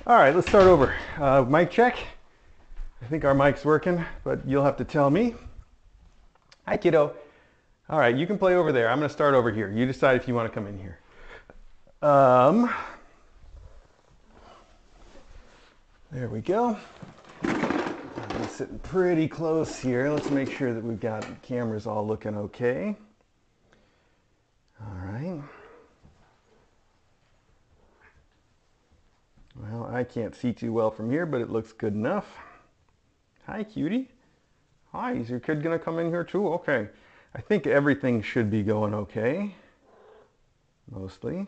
All right, let's start over. Mic check. I think our mic's working, but you'll have to tell me. Hi, kiddo. All right, you can play over there. I'm going to start over here. You decide if you want to come in here. There we go. I'm sitting pretty close here. Let's make sure that we've got cameras all looking okay. All right. Well, I can't see too well from here, but it looks good enough. Hi, cutie. Hi, is your kid gonna come in here too? Okay. I think everything should be going okay. Mostly.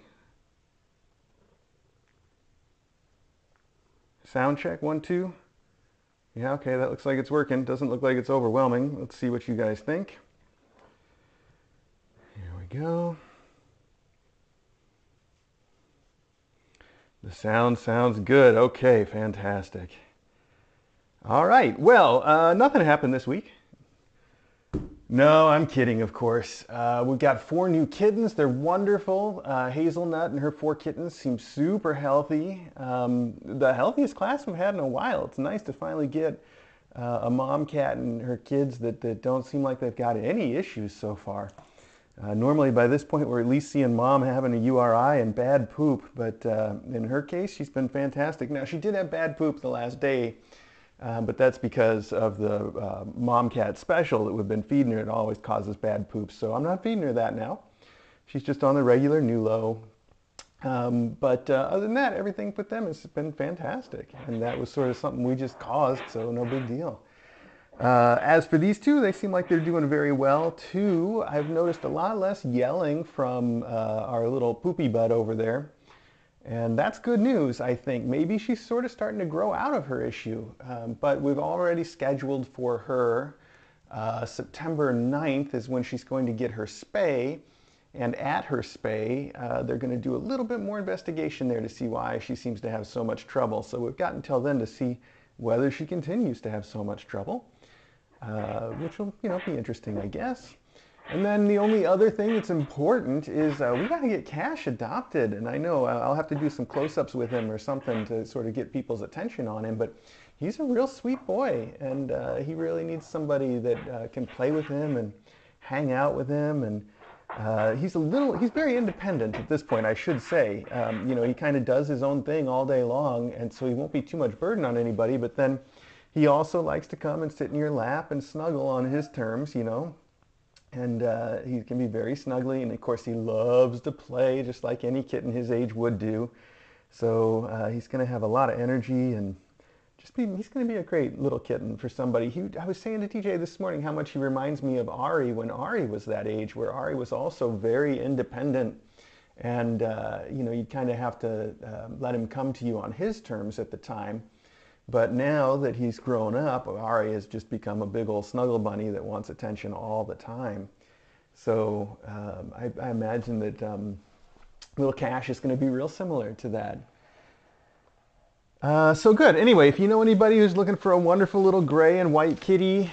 Sound check, 1, 2. Yeah, okay, that looks like it's working. Doesn't look like it's overwhelming. Let's see what you guys think. Here we go. The sound sounds good. Okay, fantastic. All right, well, nothing happened this week. No, I'm kidding, of course. We've got 4 new kittens. They're wonderful. Hazelnut and her 4 kittens seem super healthy. The healthiest class we've had in a while. It's nice to finally get a mom cat and her kids that don't seem like they've got any issues so far. Normally by this point we're at least seeing mom having a URI and bad poop, but in her case she's been fantastic. Now she did have bad poop the last day, but that's because of the mom cat special that we've been feeding her. It always causes bad poop, so I'm not feeding her that now. She's just on the regular Nulo. But other than that, everything with them has been fantastic, and that was sort of something we just caused, so no big deal. As for these 2, they seem like they're doing very well too. I've noticed a lot less yelling from our little poopy bud over there. And that's good news, I think. Maybe she's sort of starting to grow out of her issue. But we've already scheduled for her September 9th is when she's going to get her spay. And at her spay, they're going to do a little bit more investigation there to see why she seems to have so much trouble. So we've got until then to see whether she continues to have so much trouble, which will, be interesting, I guess. And then the only other thing that's important is we got to get Cash adopted. And I know I'll have to do some close-ups with him or something to sort of get people's attention on him. But he's a real sweet boy, and he really needs somebody that can play with him and hang out with him. And he's very independent at this point, I should say. He kind of does his own thing all day long, and so he won't be too much burden on anybody. But then he also likes to come and sit in your lap and snuggle on his terms, And he can be very snuggly, and of course he loves to play just like any kitten his age would do. So he's going to have a lot of energy, and he's going to be a great little kitten for somebody. I was saying to TJ this morning how much he reminds me of Ari when Ari was that age, where Ari was also very independent, and you'd kind of have to let him come to you on his terms at the time. But now that he's grown up, Ari has just become a big old snuggle bunny that wants attention all the time. So I imagine that little Cash is going to be real similar to that. So good. Anyway, if you know anybody who's looking for a wonderful little gray and white kitty,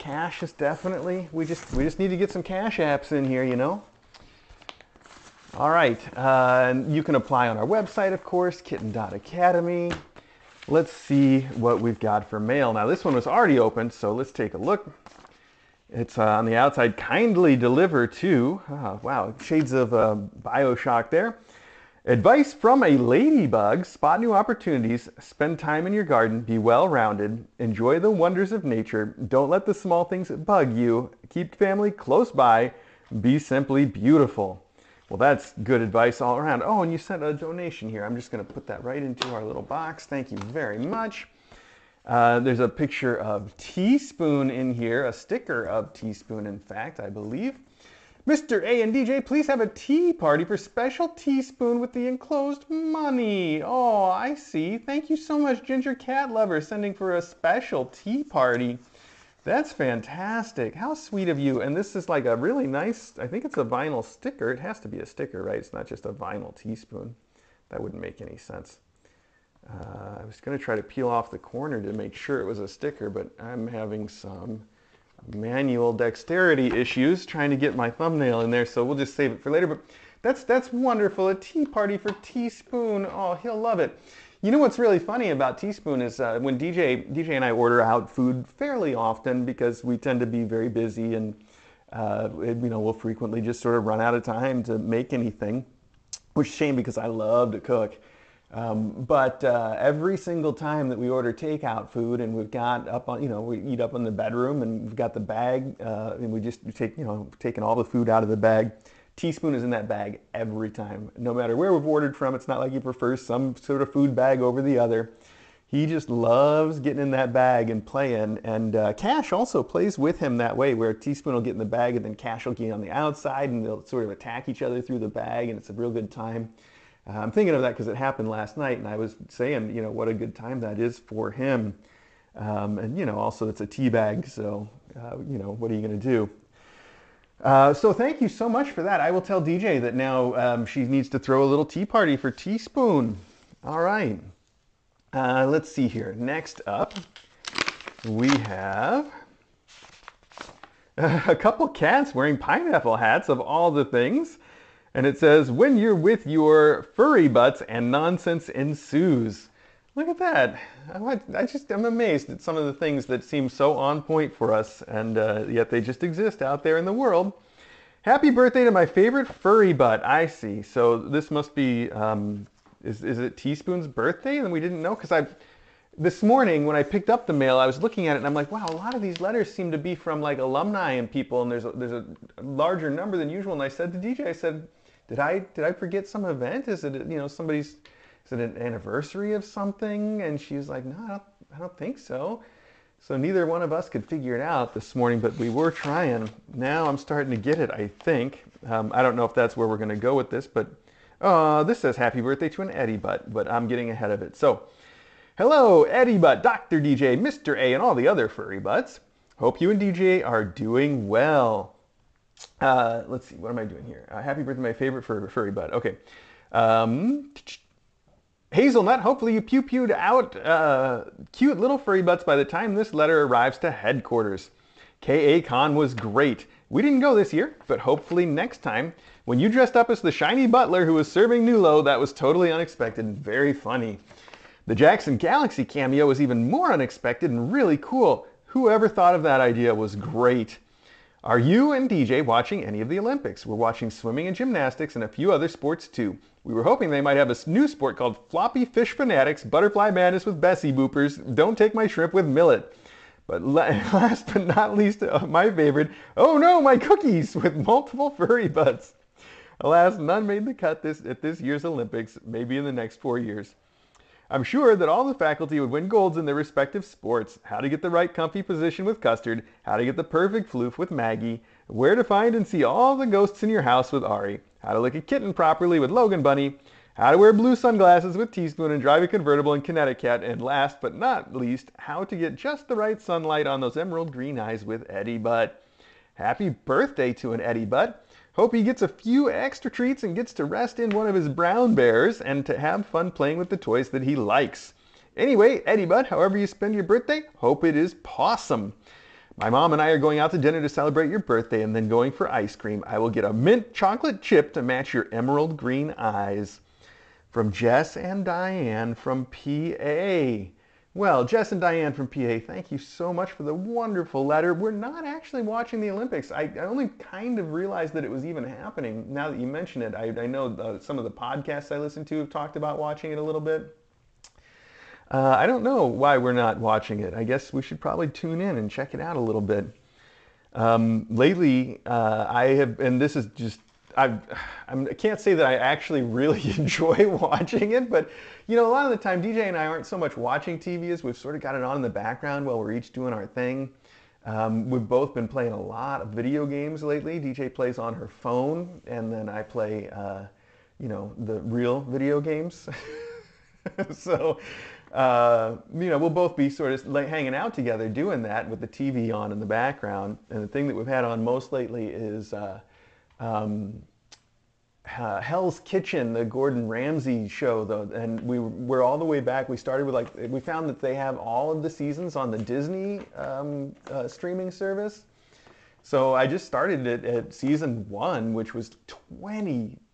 Cash is definitely, we just need to get some Cash apps in here, All right. You can apply on our website, of course, kitten.academy. Let's see what we've got for mail. Now this one was already opened, so let's take a look. It's on the outside, kindly deliver to, wow, shades of Bioshock there. Advice from a ladybug: spot new opportunities, spend time in your garden, be well-rounded, enjoy the wonders of nature, don't let the small things bug you, keep family close by, be simply beautiful. Well, that's good advice all around. Oh, and you sent a donation here. I'm just going to put that right into our little box. Thank you very much. There's a picture of Teaspoon in here, a sticker of Teaspoon, in fact, I believe. Mr. A and DJ, please have a tea party for special Teaspoon with the enclosed money. Oh, I see. Thank you so much, Ginger Cat Lover, sending for a special tea party. That's fantastic. How sweet of you. And this is like a really nice, I think it's a vinyl sticker. It has to be a sticker, right? It's not just a vinyl teaspoon. That wouldn't make any sense. I was going to try to peel off the corner to make sure it was a sticker, but I'm having some manual dexterity issues trying to get my thumbnail in there, so we'll just save it for later. But that's wonderful. A tea party for Teaspoon. Oh, he'll love it. You know what's really funny about Teaspoon is when DJ and I order out food fairly often because we tend to be very busy and we'll frequently just sort of run out of time to make anything, which is a shame because I love to cook. But every single time that we order takeout food and we've got up on, we eat up in the bedroom and we've got the bag and we just take, taking all the food out of the bag. Teaspoon is in that bag every time, no matter where we've ordered from. It's not like he prefers some sort of food bag over the other. He just loves getting in that bag and playing. And Cash also plays with him that way, where Teaspoon will get in the bag and then Cash will get on the outside and they'll sort of attack each other through the bag, and it's a real good time. I'm thinking of that because it happened last night, and I was saying, what a good time that is for him. And also it's a tea bag, so what are you going to do? So thank you so much for that. I will tell DJ that now she needs to throw a little tea party for Teaspoon. All right. Let's see here. Next up, we have a couple cats wearing pineapple hats of all the things. And it says, when you're with your furry butts and nonsense ensues. Look at that. I'm amazed at some of the things that seem so on point for us, and yet they just exist out there in the world. Happy birthday to my favorite furry butt. I see. So this must be, is it Teaspoon's birthday? And we didn't know, because this morning when I picked up the mail, I was looking at it and I'm like, wow, a lot of these letters seem to be from like alumni and people, and there's a larger number than usual. And I said to DJ, I said, did I forget some event? Is it, somebody's, is it an anniversary of something? And she's like, no, I don't think so. So neither one of us could figure it out this morning, but we were trying. Now I'm starting to get it, I think. I don't know if that's where we're going to go with this, but this says happy birthday to an Eddie Butt, but I'm getting ahead of it. So, hello, Eddie Butt, Dr. DJ, Mr. A, and all the other furry butts. Hope you and DJ are doing well. Let's see, what am I doing here? Happy birthday, my favorite furry butt. Okay. Hazelnut, hopefully you pew-pewed out cute little furry butts by the time this letter arrives to headquarters. K.A. Con was great. We didn't go this year, but hopefully next time. When you dressed up as the shiny butler who was serving Nulo, that was totally unexpected and very funny. The Jackson Galaxy cameo was even more unexpected and really cool. Whoever thought of that idea was great. Are you and DJ watching any of the Olympics? We're watching swimming and gymnastics and a few other sports too. We were hoping they might have a new sport called Floppy Fish Fanatics, Butterfly Madness with Bessie Boopers, Don't Take My Shrimp with Millet. But last but not least, my favorite, oh no, my cookies, with multiple furry butts. Alas, none made the cut at this year's Olympics, maybe in the next 4 years. I'm sure that all the faculty would win golds in their respective sports: how to get the right comfy position with Custard, how to get the perfect floof with Maggie, where to find and see all the ghosts in your house with Ari, how to lick a kitten properly with Logan Bunny, how to wear blue sunglasses with Teaspoon and drive a convertible in Connecticut, and last but not least, how to get just the right sunlight on those emerald green eyes with Eddie Butt. Happy birthday to an Eddie Butt. Hope he gets a few extra treats and gets to rest in one of his brown bears and to have fun playing with the toys that he likes. Anyway, Eddie Butt, however you spend your birthday, hope it is pawsome. My mom and I are going out to dinner to celebrate your birthday and then going for ice cream. I will get a mint chocolate chip to match your emerald green eyes. From Jess and Diane from PA. Well, Jess and Diane from PA, thank you so much for the wonderful letter. We're not actually watching the Olympics. I only kind of realized that it was even happening now that you mention it. I know some of the podcasts I listen to have talked about watching it a little bit. I don't know why we're not watching it. I guess we should probably tune in and check it out a little bit. Lately, I have, and this is just, I can't say that I actually really enjoy watching it, but a lot of the time DJ and I aren't so much watching TV as we've sort of got it on in the background while we're each doing our thing. We've both been playing a lot of video games lately. DJ plays on her phone, and then I play, the real video games. So, we'll both be sort of hanging out together doing that with the TV on in the background. And the thing that we've had on most lately is Hell's Kitchen, the Gordon Ramsay show, though, and we're all the way back. We started with we found that they have all of the seasons on the Disney streaming service. So I just started it at season 1, which was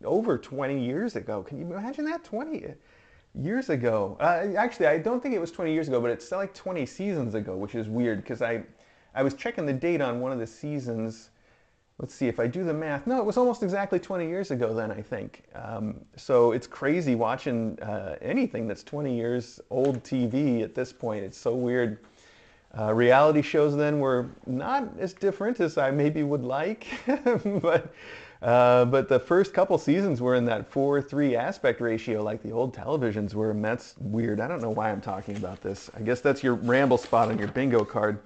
over 20 years ago. Can you imagine that? years ago. Actually, I don't think it was 20 years ago, but it's like 20 seasons ago, which is weird because I was checking the date on one of the seasons. Let's see if I do the math. No, it was almost exactly 20 years ago then, I think. So it's crazy watching anything that's 20 years old TV at this point. It's so weird. Reality shows then were not as different as I maybe would like, but the first couple seasons were in that 4:3 aspect ratio like the old televisions were, and that's weird. I don't know why I'm talking about this. I guess that's your ramble spot on your bingo card.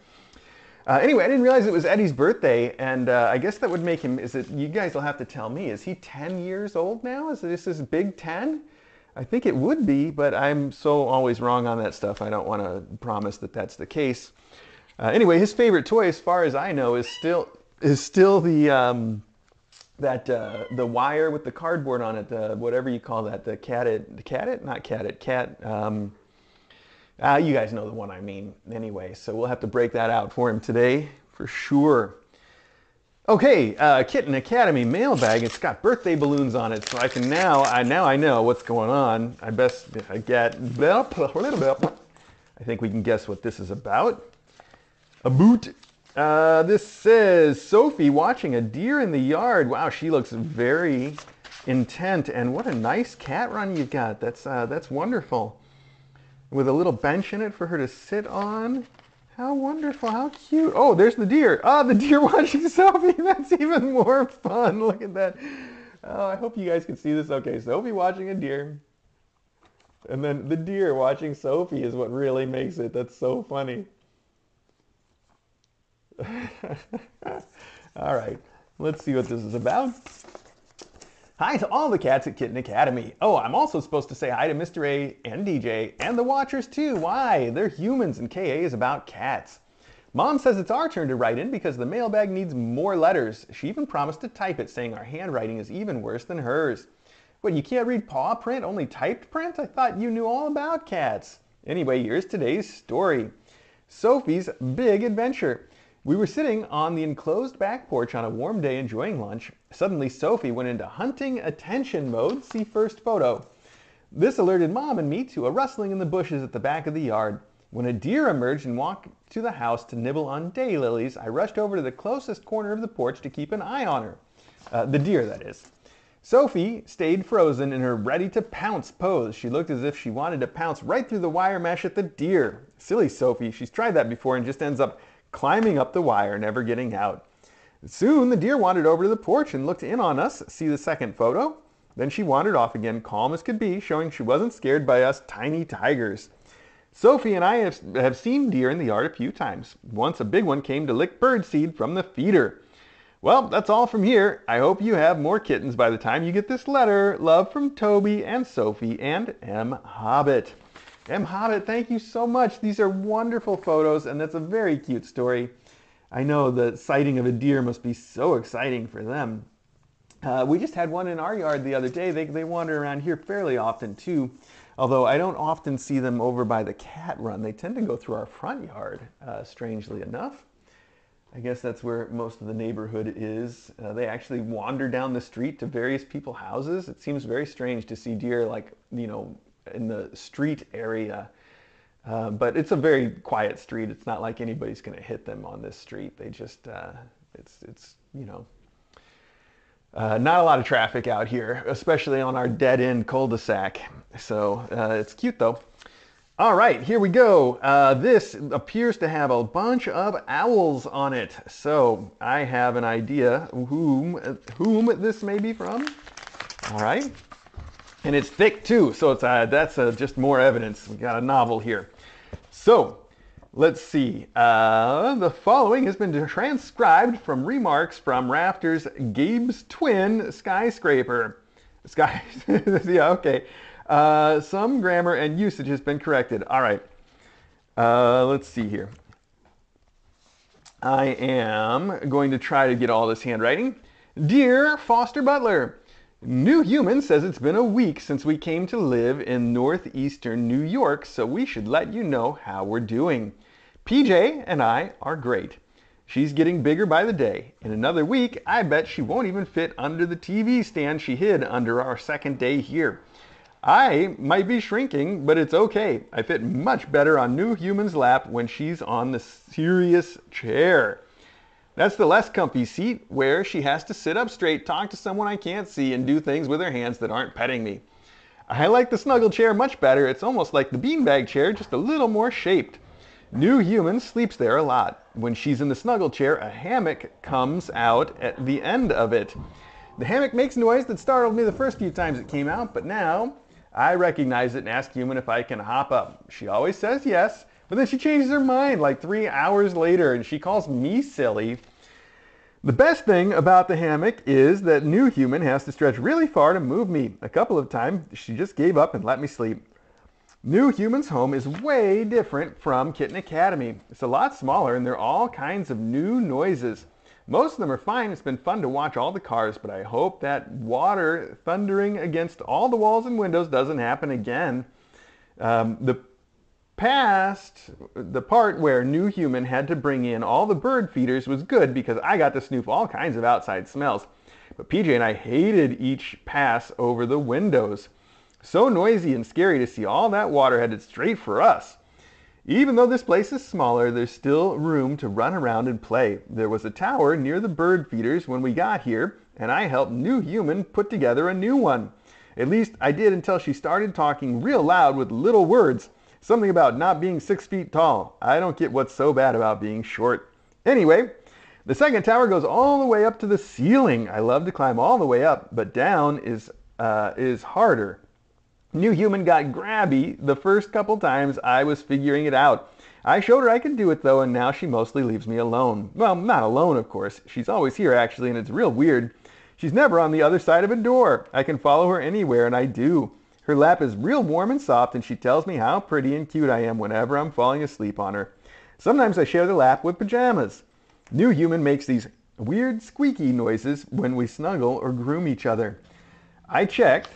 Anyway, I didn't realize it was Eddie's birthday, and I guess that would make him, you guys will have to tell me, is he 10 years old now? Is this his big 10? I think it would be, but I'm so always wrong on that stuff. I don't want to promise that that's the case. Anyway, his favorite toy, as far as I know, is still the the wire with the cardboard on it, the whatever you call that, the cat. You guys know the one I mean. Anyway, so we'll have to break that out for him today for sure. Okay, Kitten Academy mailbag. It's got birthday balloons on it, so I can now I know what's going on. I think we can guess what this is about. A boot. This says Sophie watching a deer in the yard. Wow, she looks very intent, and what a nice cat run you've got. That's wonderful. With a little bench in it for her to sit on. How wonderful, how cute. Oh, there's the deer. Oh, the deer watching Sophie. That's even more fun. Look at that. Oh, I hope you guys can see this. Okay, Sophie watching a deer. And then the deer watching Sophie is what really makes it. That's so funny. All right, let's see what this is about. Hi to all the cats at Kitten Academy. Oh, I'm also supposed to say hi to Mr. A and DJ and the watchers too. Why? They're humans and KA is about cats. Mom says it's our turn to write in because the mailbag needs more letters. She even promised to type it, saying our handwriting is even worse than hers. What, you can't read paw print, only typed print? I thought you knew all about cats. Anyway, here's today's story. Sophie's Big Adventure. We were sitting on the enclosed back porch on a warm day enjoying lunch. Suddenly, Sophie went into hunting attention mode. See first photo. This alerted Mom and me to a rustling in the bushes at the back of the yard. When a deer emerged and walked to the house to nibble on daylilies, I rushed over to the closest corner of the porch to keep an eye on her. The deer, that is. Sophie stayed frozen in her ready-to-pounce pose. She looked as if she wanted to pounce right through the wire mesh at the deer. Silly Sophie. She's tried that before and just ends up climbing up the wire, never getting out. Soon the deer wandered over to the porch and looked in on us. See the second photo? Then she wandered off again, calm as could be, showing she wasn't scared by us tiny tigers. Sophie and I have seen deer in the yard a few times. Once a big one came to lick birdseed from the feeder. Well, that's all from here. I hope you have more kittens by the time you get this letter. Love from Toby and Sophie and M. Hobbit. M. Hobbit, thank you so much. These are wonderful photos, and that's a very cute story. I know the sighting of a deer must be so exciting for them. We just had one in our yard the other day. They wander around here fairly often too, although I don't often see them over by the cat run. They tend to go through our front yard, strangely enough. I guess that's where most of the neighborhood is. They actually wander down the street to various people's houses. It seems very strange to see deer, like, you know, in the street area, but it's a very quiet street. It's not like anybody's going to hit them on this street. They just, it's you know, not a lot of traffic out here, especially on our dead-end cul-de-sac. So it's cute though. All right, here we go. This appears to have a bunch of owls on it. So I have an idea whom this may be from. All right. And it's thick too, so that's just more evidence. We got a novel here. So, let's see. The following has been transcribed from remarks from Rafter's Gabe's twin skyscraper. Yeah, okay. Some grammar and usage has been corrected. All right. Let's see here. I am going to try to get all this handwriting. Dear Foster Butler, New Human says it's been a week since we came to live in northeastern New York, so we should let you know how we're doing. PJ and I are great. She's getting bigger by the day. In another week, I bet she won't even fit under the TV stand she hid under our second day here. I might be shrinking, but it's okay. I fit much better on New Human's lap when she's on the serious chair. That's the less comfy seat where she has to sit up straight, talk to someone I can't see, and do things with her hands that aren't petting me. I like the snuggle chair much better. It's almost like the beanbag chair, just a little more shaped. New Human sleeps there a lot. When she's in the snuggle chair, a hammock comes out at the end of it. The hammock makes noise that startled me the first few times it came out, but now I recognize it and ask Human if I can hop up. She always says yes, but then she changes her mind like 3 hours later and she calls me silly. The best thing about the hammock is that New Human has to stretch really far to move me. A couple of times she just gave up and let me sleep. New Human's home is way different from Kitten Academy. It's a lot smaller and there are all kinds of new noises. Most of them are fine. It's been fun to watch all the cars, but I hope that water thundering against all the walls and windows doesn't happen again. The part where New Human had to bring in all the bird feeders was good because I got to snoop all kinds of outside smells. But PJ and I hated each pass over the windows. So noisy and scary to see all that water headed straight for us. Even though this place is smaller, there's still room to run around and play. There was a tower near the bird feeders when we got here, and I helped New Human put together a new one. At least I did until she started talking real loud with little words. Something about not being 6 feet tall. I don't get what's so bad about being short. Anyway, the second tower goes all the way up to the ceiling. I love to climb all the way up, but down is harder. New Human got grabby the first couple times I was figuring it out. I showed her I could do it though, and now she mostly leaves me alone. Well, not alone, of course. She's always here actually, and it's real weird. She's never on the other side of a door. I can follow her anywhere, and I do. Her lap is real warm and soft, and she tells me how pretty and cute I am whenever I'm falling asleep on her. Sometimes I share the lap with pajamas. New Human makes these weird squeaky noises when we snuggle or groom each other. I checked,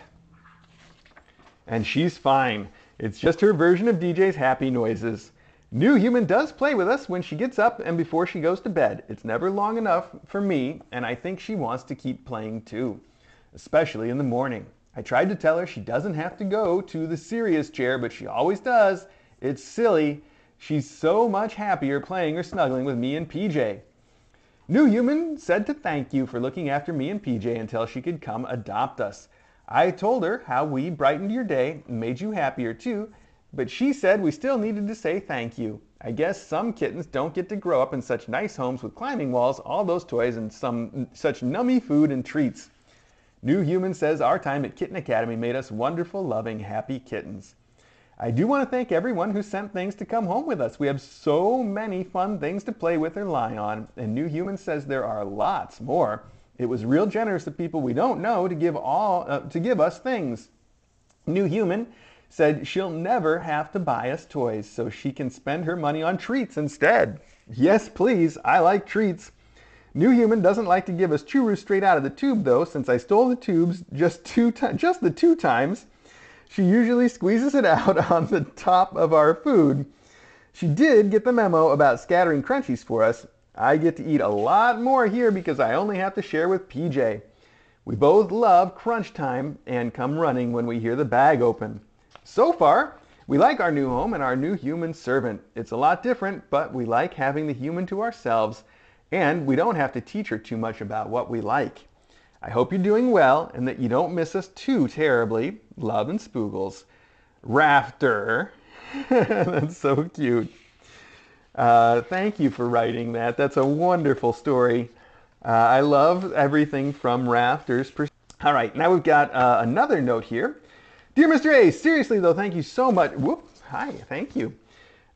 and she's fine. It's just her version of DJ's happy noises. New Human does play with us when she gets up and before she goes to bed. It's never long enough for me, and I think she wants to keep playing too, especially in the morning. I tried to tell her she doesn't have to go to the serious chair, but she always does. It's silly. She's so much happier playing or snuggling with me and PJ. New Human said to thank you for looking after me and PJ until she could come adopt us. I told her how we brightened your day and made you happier too, but she said we still needed to say thank you. I guess some kittens don't get to grow up in such nice homes with climbing walls, all those toys, and such nummy food and treats. New Human says our time at Kitten Academy made us wonderful, loving, happy kittens. I do want to thank everyone who sent things to come home with us. We have so many fun things to play with or lie on, and New Human says there are lots more. It was real generous of people we don't know to give us things. New Human said she'll never have to buy us toys, so she can spend her money on treats instead. Yes, please. I like treats. New Human doesn't like to give us churros straight out of the tube, though, since I stole the tubes just the 2 times. She usually squeezes it out on the top of our food. She did get the memo about scattering crunchies for us. I get to eat a lot more here because I only have to share with PJ. We both love crunch time and come running when we hear the bag open. So far, we like our new home and our new human servant. It's a lot different, but we like having the human to ourselves, and we don't have to teach her too much about what we like. I hope you're doing well and that you don't miss us too terribly. Love and Spoogles. Rafter. That's so cute. Thank you for writing that. That's a wonderful story. I love everything from Rafter's. All right, now we've got another note here. Dear Mr. A, seriously though, thank you so much. Hi, thank you.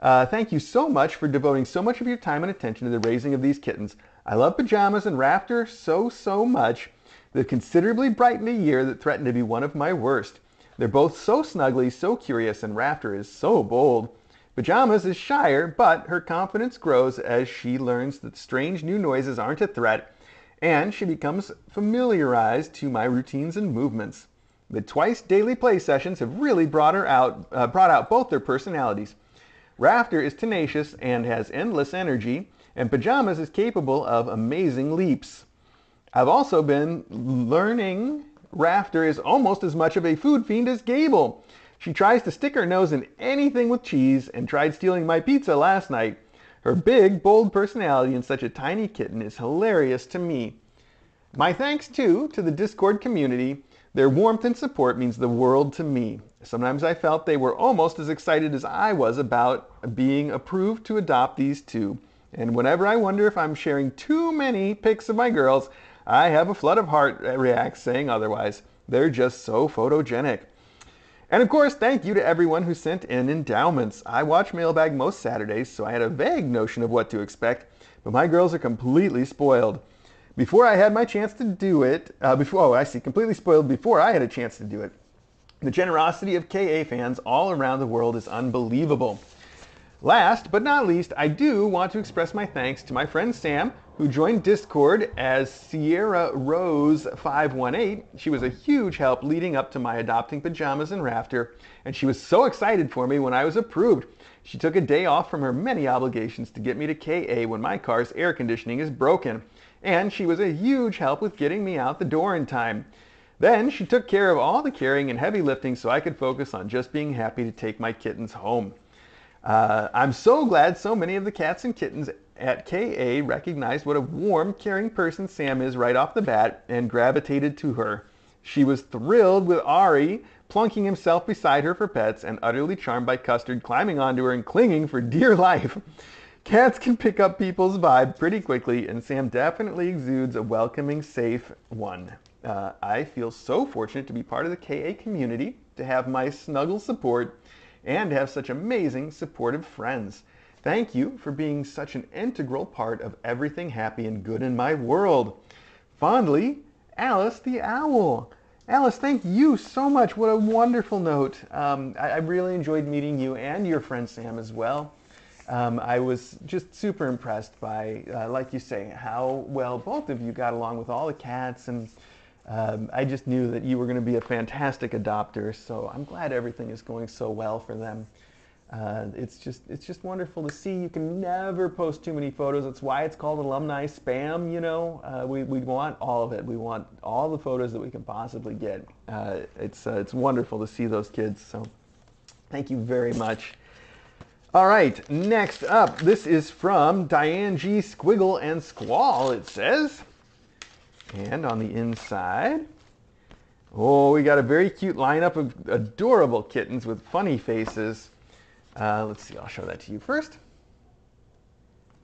Thank you so much for devoting so much of your time and attention to the raising of these kittens. I love pajamas and Rafter so much. They've considerably brightened a year that threatened to be one of my worst. They're both so snuggly, so curious, and Rafter is so bold. Pajamas is shyer, but her confidence grows as she learns that strange new noises aren't a threat, and she becomes familiarized to my routines and movements. The twice daily play sessions have really brought out both their personalities. Rafter is tenacious and has endless energy, and Pajamas is capable of amazing leaps. I've also been learning Rafter is almost as much of a food fiend as Gable. She tries to stick her nose in anything with cheese and tried stealing my pizza last night. Her big, bold personality in such a tiny kitten is hilarious to me. My thanks, too, to the Discord community. Their warmth and support means the world to me. Sometimes I felt they were almost as excited as I was about being approved to adopt these two. And whenever I wonder if I'm sharing too many pics of my girls, I have a flood of heart reacts saying otherwise. They're just so photogenic. And of course, thank you to everyone who sent in endowments. I watch Mailbag most Saturdays, so I had a vague notion of what to expect, but my girls are completely spoiled. Before I had my chance to do it, completely spoiled before I had a chance to do it. The generosity of KA fans all around the world is unbelievable. Last but not least, I do want to express my thanks to my friend Sam, who joined Discord as Sierra Rose 518. She was a huge help leading up to my adopting pajamas and Rafter, and she was so excited for me when I was approved. She took a day off from her many obligations to get me to KA when my car's air conditioning is broken, and she was a huge help with getting me out the door in time. Then she took care of all the carrying and heavy lifting so I could focus on just being happy to take my kittens home. I'm so glad so many of the cats and kittens at KA recognized what a warm, caring person Sam is right off the bat and gravitated to her. She was thrilled with Ari plunking himself beside her for pets and utterly charmed by Custard climbing onto her and clinging for dear life. Cats can pick up people's vibe pretty quickly, and Sam definitely exudes a welcoming, safe one. I feel so fortunate to be part of the KA community, to have my snuggle support, and to have such amazing, supportive friends. Thank you for being such an integral part of everything happy and good in my world. Fondly, Alice the Owl. Alice, thank you so much. What a wonderful note. I really enjoyed meeting you and your friend Sam as well. I was just super impressed by, like you say, how well both of you got along with all the cats, and I just knew that you were going to be a fantastic adopter, so I'm glad everything is going so well for them. It's just wonderful to see. You can never post too many photos. That's why it's called alumni spam, you know. We want all of it. We want all the photos that we can possibly get. It's wonderful to see those kids, so thank you very much. All right, next up, this is from Diane G. Squiggle and Squall, it says. And on the inside, oh, we got a very cute lineup of adorable kittens with funny faces. Let's see, I'll show that to you first.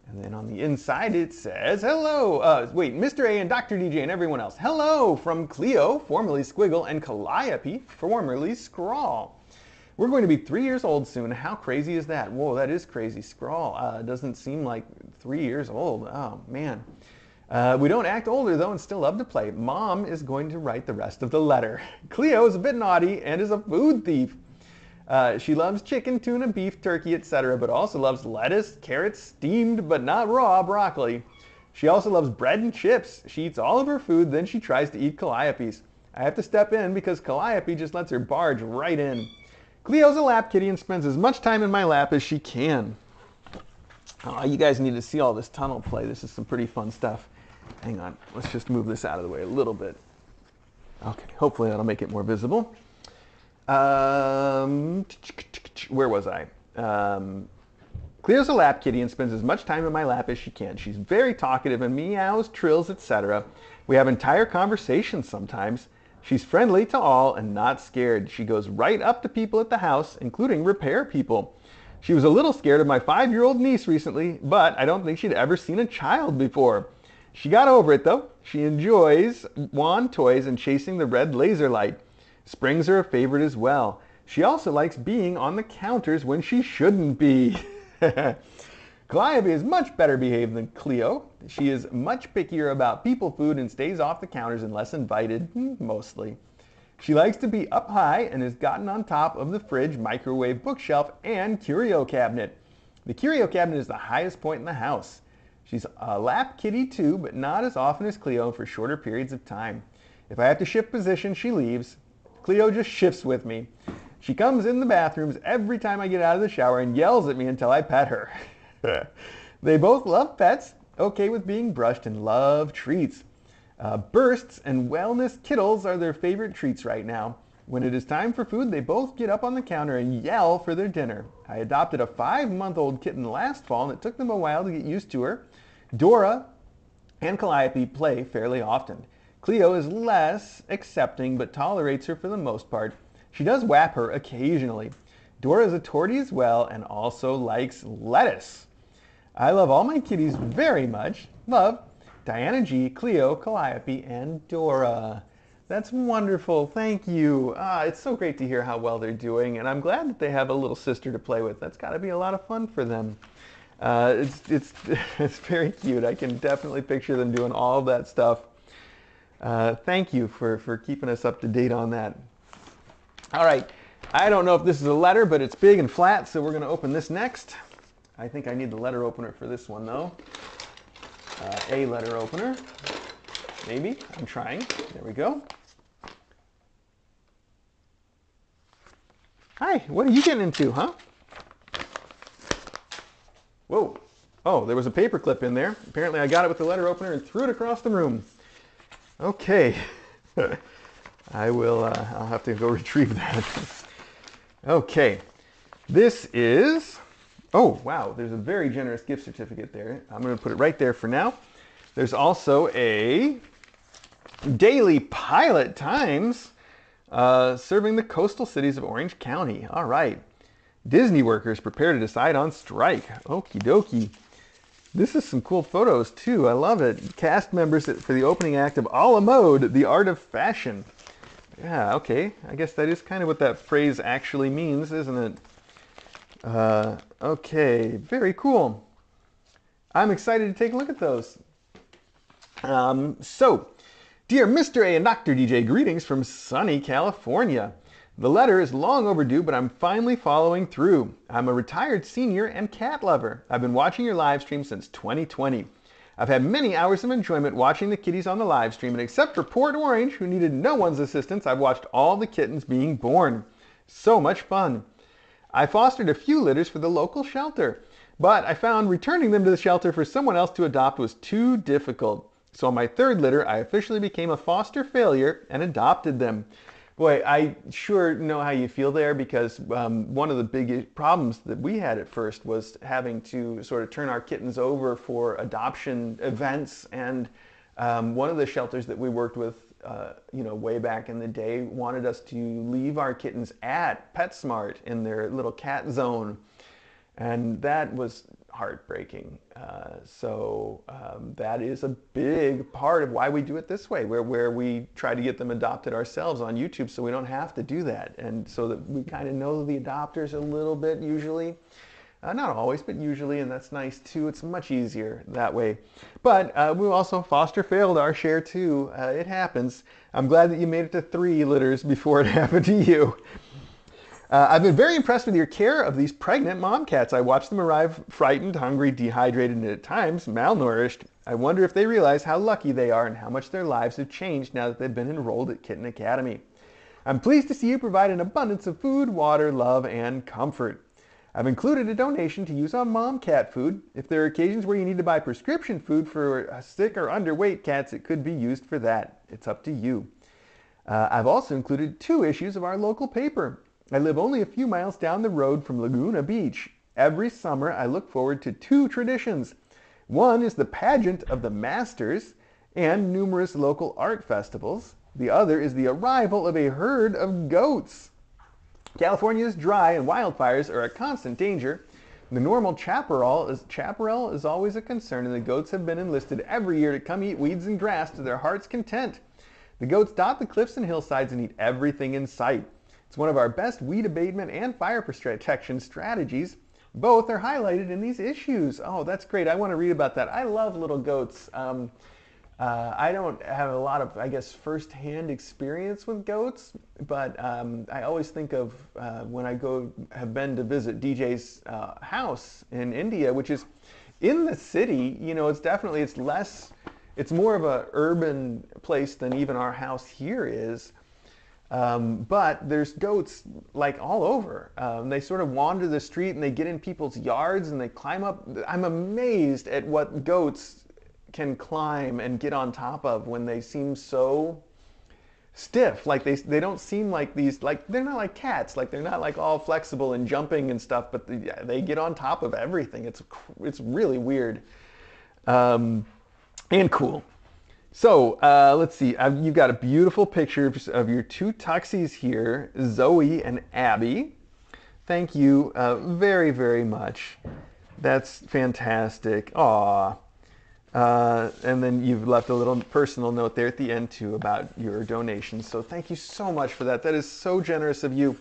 And then on the inside it says, hello, Mr. A and Dr. DJ and everyone else. Hello from Cleo, formerly Squiggle, and Calliope, formerly Scrawl. We're going to be 3 years old soon. How crazy is that? Whoa, that is crazy. Scrawl doesn't seem like 3 years old. Oh, man. We don't act older, though, and still love to play. Mom is going to write the rest of the letter. Cleo is a bit naughty and is a food thief. She loves chicken, tuna, beef, turkey, etc., but also loves lettuce, carrots, steamed but not raw broccoli. She also loves bread and chips. She eats all of her food, then she tries to eat Calliope's. I have to step in because Calliope just lets her barge right in. Cleo's a lap kitty and spends as much time in my lap as she can. Oh, you guys need to see all this tunnel play. This is some pretty fun stuff. Hang on, let's just move this out of the way a little bit. Okay, hopefully that'll make it more visible. Where was I? Cleo's a lap kitty and spends as much time in my lap as she can. She's very talkative and meows, trills, etc. We have entire conversations sometimes. She's friendly to all and not scared. She goes right up to people at the house, including repair people. She was a little scared of my 5-year-old niece recently, but I don't think she'd ever seen a child before. She got over it though. She enjoys wand toys and chasing the red laser light. Springs are a favorite as well. She also likes being on the counters when she shouldn't be. Calliope is much better behaved than Cleo. She is much pickier about people food and stays off the counters unless invited, mostly. She likes to be up high and has gotten on top of the fridge, microwave, bookshelf, and curio cabinet. The curio cabinet is the highest point in the house. She's a lap kitty too, but not as often as Cleo for shorter periods of time. If I have to shift position, she leaves. Cleo just shifts with me. She comes in the bathrooms every time I get out of the shower and yells at me until I pet her. They both love pets, okay with being brushed, and love treats. Bursts and wellness kittles are their favorite treats right now. When it is time for food, they both get up on the counter and yell for their dinner. I adopted a 5-month-old kitten last fall, and it took them a while to get used to her. Dora and Calliope play fairly often. Cleo is less accepting, but tolerates her for the most part. She does whap her occasionally. Dora is a tortie as well, and also likes lettuce. I love all my kitties very much. Love, Diana G, Cleo, Calliope, and Dora. That's wonderful. Thank you. It's so great to hear how well they're doing, and I'm glad that they have a little sister to play with. That's got to be a lot of fun for them. It's very cute. I can definitely picture them doing all of that stuff. Thank you for keeping us up to date on that. All right. I don't know if this is a letter, but it's big and flat, so we're going to open this next. I think I need the letter opener for this one, though. A letter opener. Maybe. I'm trying. There we go. Hi, what are you getting into, huh? Whoa. Oh, there was a paper clip in there. Apparently I got it with the letter opener and threw it across the room. Okay. I'll have to go retrieve that. Okay. This is, oh, wow, there's a very generous gift certificate there. I'm going to put it right there for now. There's also a Daily Pilot Times serving the coastal cities of Orange County. All right. Disney workers prepare to decide on strike. Okie dokie. This is some cool photos too. I love it. Cast members for the opening act of A la Mode, The Art of Fashion. Yeah, okay. I guess that is kind of what that phrase actually means, isn't it? Okay, very cool. I'm excited to take a look at those. So, dear Mr. A and Dr. DJ, greetings from sunny California. The letter is long overdue, but I'm finally following through. I'm a retired senior and cat lover. I've been watching your live stream since 2020. I've had many hours of enjoyment watching the kitties on the live stream, and except for Port Orange, who needed no one's assistance, I've watched all the kittens being born. So much fun. I fostered a few litters for the local shelter, but I found returning them to the shelter for someone else to adopt was too difficult. So on my third litter, I officially became a foster failure and adopted them. Boy, I sure know how you feel there, because one of the big problems that we had at first was having to sort of turn our kittens over for adoption events. And one of the shelters that we worked with, way back in the day, wanted us to leave our kittens at PetSmart in their little cat zone. And that was heartbreaking. So that is a big part of why we do it this way, where we try to get them adopted ourselves on YouTube so we don't have to do that. And so that we kind of know the adopters a little bit usually. Not always, but usually, and that's nice too. It's much easier that way. But we also foster failed our share too. It happens. I'm glad that you made it to 3 litters before it happened to you. I've been very impressed with your care of these pregnant mom cats. I watch them arrive frightened, hungry, dehydrated, and at times malnourished. I wonder if they realize how lucky they are and how much their lives have changed now that they've been enrolled at Kitten Academy. I'm pleased to see you provide an abundance of food, water, love, and comfort. I've included a donation to use on mom cat food. If there are occasions where you need to buy prescription food for sick or underweight cats, it could be used for that. It's up to you. I've also included 2 issues of our local paper. I live only a few miles down the road from Laguna Beach. Every summer, I look forward to 2 traditions. One is the pageant of the Masters and numerous local art festivals. The other is the arrival of a herd of goats. California is dry and wildfires are a constant danger. The normal chaparral is always a concern, and the goats have been enlisted every year to come eat weeds and grass to their heart's content. The goats dot the cliffs and hillsides and eat everything in sight. It's one of our best weed abatement and fire protection strategies. Both are highlighted in these issues. Oh, that's great. I want to read about that. I love little goats. I don't have a lot of, I guess, first-hand experience with goats, but I always think of when I have been to visit DJ's house in India, which is in the city. You know, it's more of a urban place than even our house here is. But there's goats like all over. They sort of wander the street and they get in people's yards and they climb up. I'm amazed at what goats can climb and get on top of when they seem so stiff. Like they don't seem like these, like they're not like cats, like they're not like all flexible and jumping and stuff, but they get on top of everything. It's really weird and cool. So let's see, you've got a beautiful picture of your two tuxies here, Zoe and Abby. Thank you very, very much. That's fantastic. Aw. And then you've left a little personal note there at the end too about your donation. So thank you so much for that. That is so generous of you.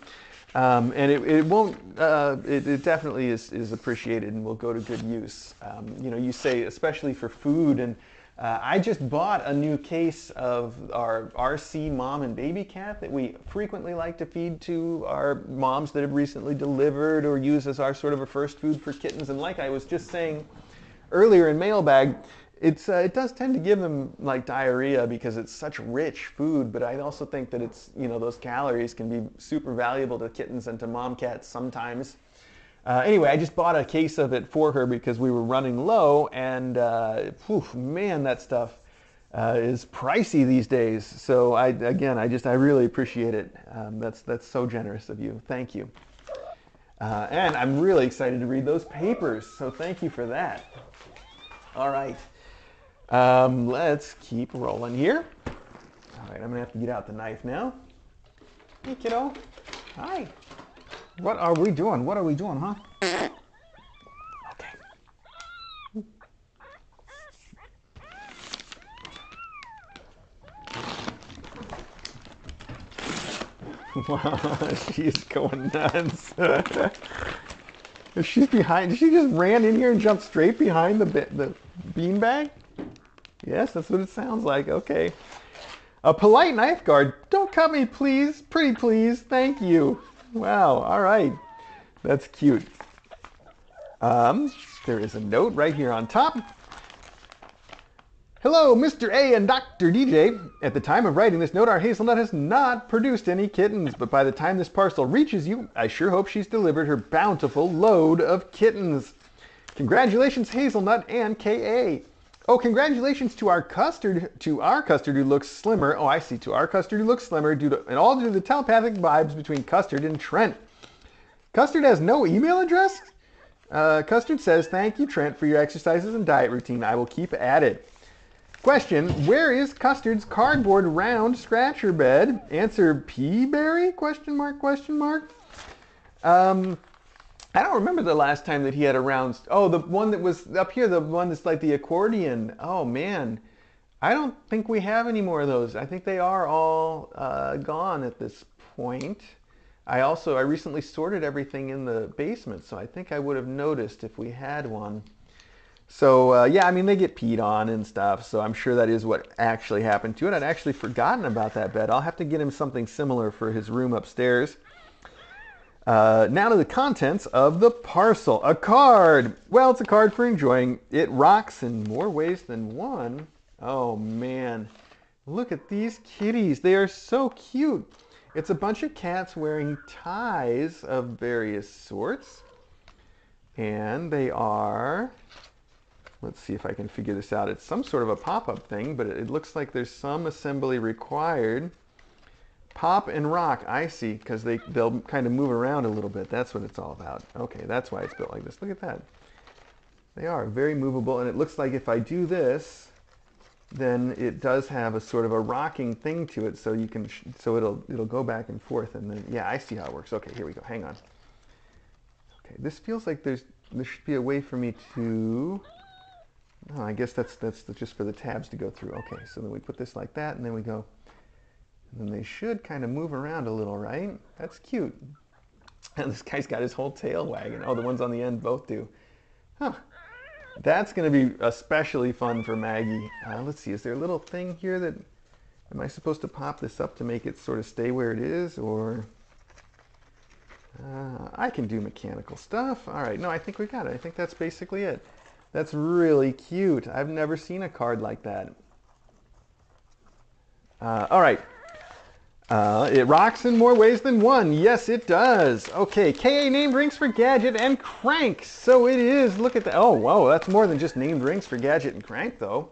And it definitely is appreciated and will go to good use. You know, you say especially for food, and I just bought a new case of our RC mom and baby cat that we frequently like to feed to our moms that have recently delivered or use as our sort of a first food for kittens. And like I was just saying earlier in Mailbag, it does tend to give them like diarrhea because it's such rich food, but I also think that it's, you know, those calories can be super valuable to kittens and to mom cats sometimes. Anyway, I just bought a case of it for her because we were running low, and man, that stuff is pricey these days. So I really appreciate it. That's so generous of you. Thank you. And I'm really excited to read those papers. So thank you for that. All right. Let's keep rolling here. All right, I'm gonna have to get out the knife now. Hey, kiddo. Hi. What are we doing? What are we doing, huh? Okay. Wow, she's going nuts. She's behind. She just ran in here and jumped straight behind the beanbag? Yes, that's what it sounds like. Okay. A polite knife guard. Don't cut me, please. Pretty please. Thank you. Wow. All right. That's cute. There is a note right here on top. Hello, Mr. A and Dr. DJ. At the time of writing this note, our hazelnut has not produced any kittens, but by the time this parcel reaches you, I sure hope she's delivered her bountiful load of kittens. Congratulations, Hazelnut and KA. Oh, congratulations to our custard who looks slimmer. Oh, I see. To our custard who looks slimmer, all due to the telepathic vibes between Custard and Trent. Custard has no email address? Custard says, thank you, Trent, for your exercises and diet routine. I will keep at it. Question, where is Custard's cardboard round scratcher bed? Answer, P-berry? Question mark, question mark. I don't remember the last time that he had a round. Oh, the one that was up here, the one that's like the accordion. Oh, man. I don't think we have any more of those. I think they are all gone at this point. I recently sorted everything in the basement, so I think I would have noticed if we had one. So, yeah, I mean, they get peed on and stuff, so I'm sure that is what actually happened to it. I'd actually forgotten about that bed. I'll have to get him something similar for his room upstairs. Now to the contents of the parcel. A card. Well, it's a card for enjoying. It rocks in more ways than one. Oh, man. Look at these kitties. They are so cute. It's a bunch of cats wearing ties of various sorts. And they are... Let's see if I can figure this out. It's some sort of a pop-up thing, but it looks like there's some assembly required. Pop and rock, I see, because they'll kind of move around a little bit. That's what it's all about. Okay, that's why it's built like this. Look at that. They are very movable, and it looks like if I do this, then it does have a sort of a rocking thing to it, so you can, so it'll go back and forth, and then yeah, I see how it works. Okay, here we go. Hang on. Okay, this feels like there should be a way for me to. Oh, I guess that's just for the tabs to go through. Okay, so then we put this like that, and then we go. And then they should kind of move around a little, right? That's cute. And this guy's got his whole tail wagging. Oh, the ones on the end both do. Huh. That's going to be especially fun for Maggie. Let's see, is there a little thing here that... Am I supposed to pop this up to make it sort of stay where it is, or... I can do mechanical stuff. All right, no, I think we got it. I think that's basically it. That's really cute. I've never seen a card like that. All right. It rocks in more ways than one. Yes, it does. Okay, KA named rings for Gadget and Crank. So it is. Look at that. Oh, whoa, that's more than just named rings for Gadget and Crank, though.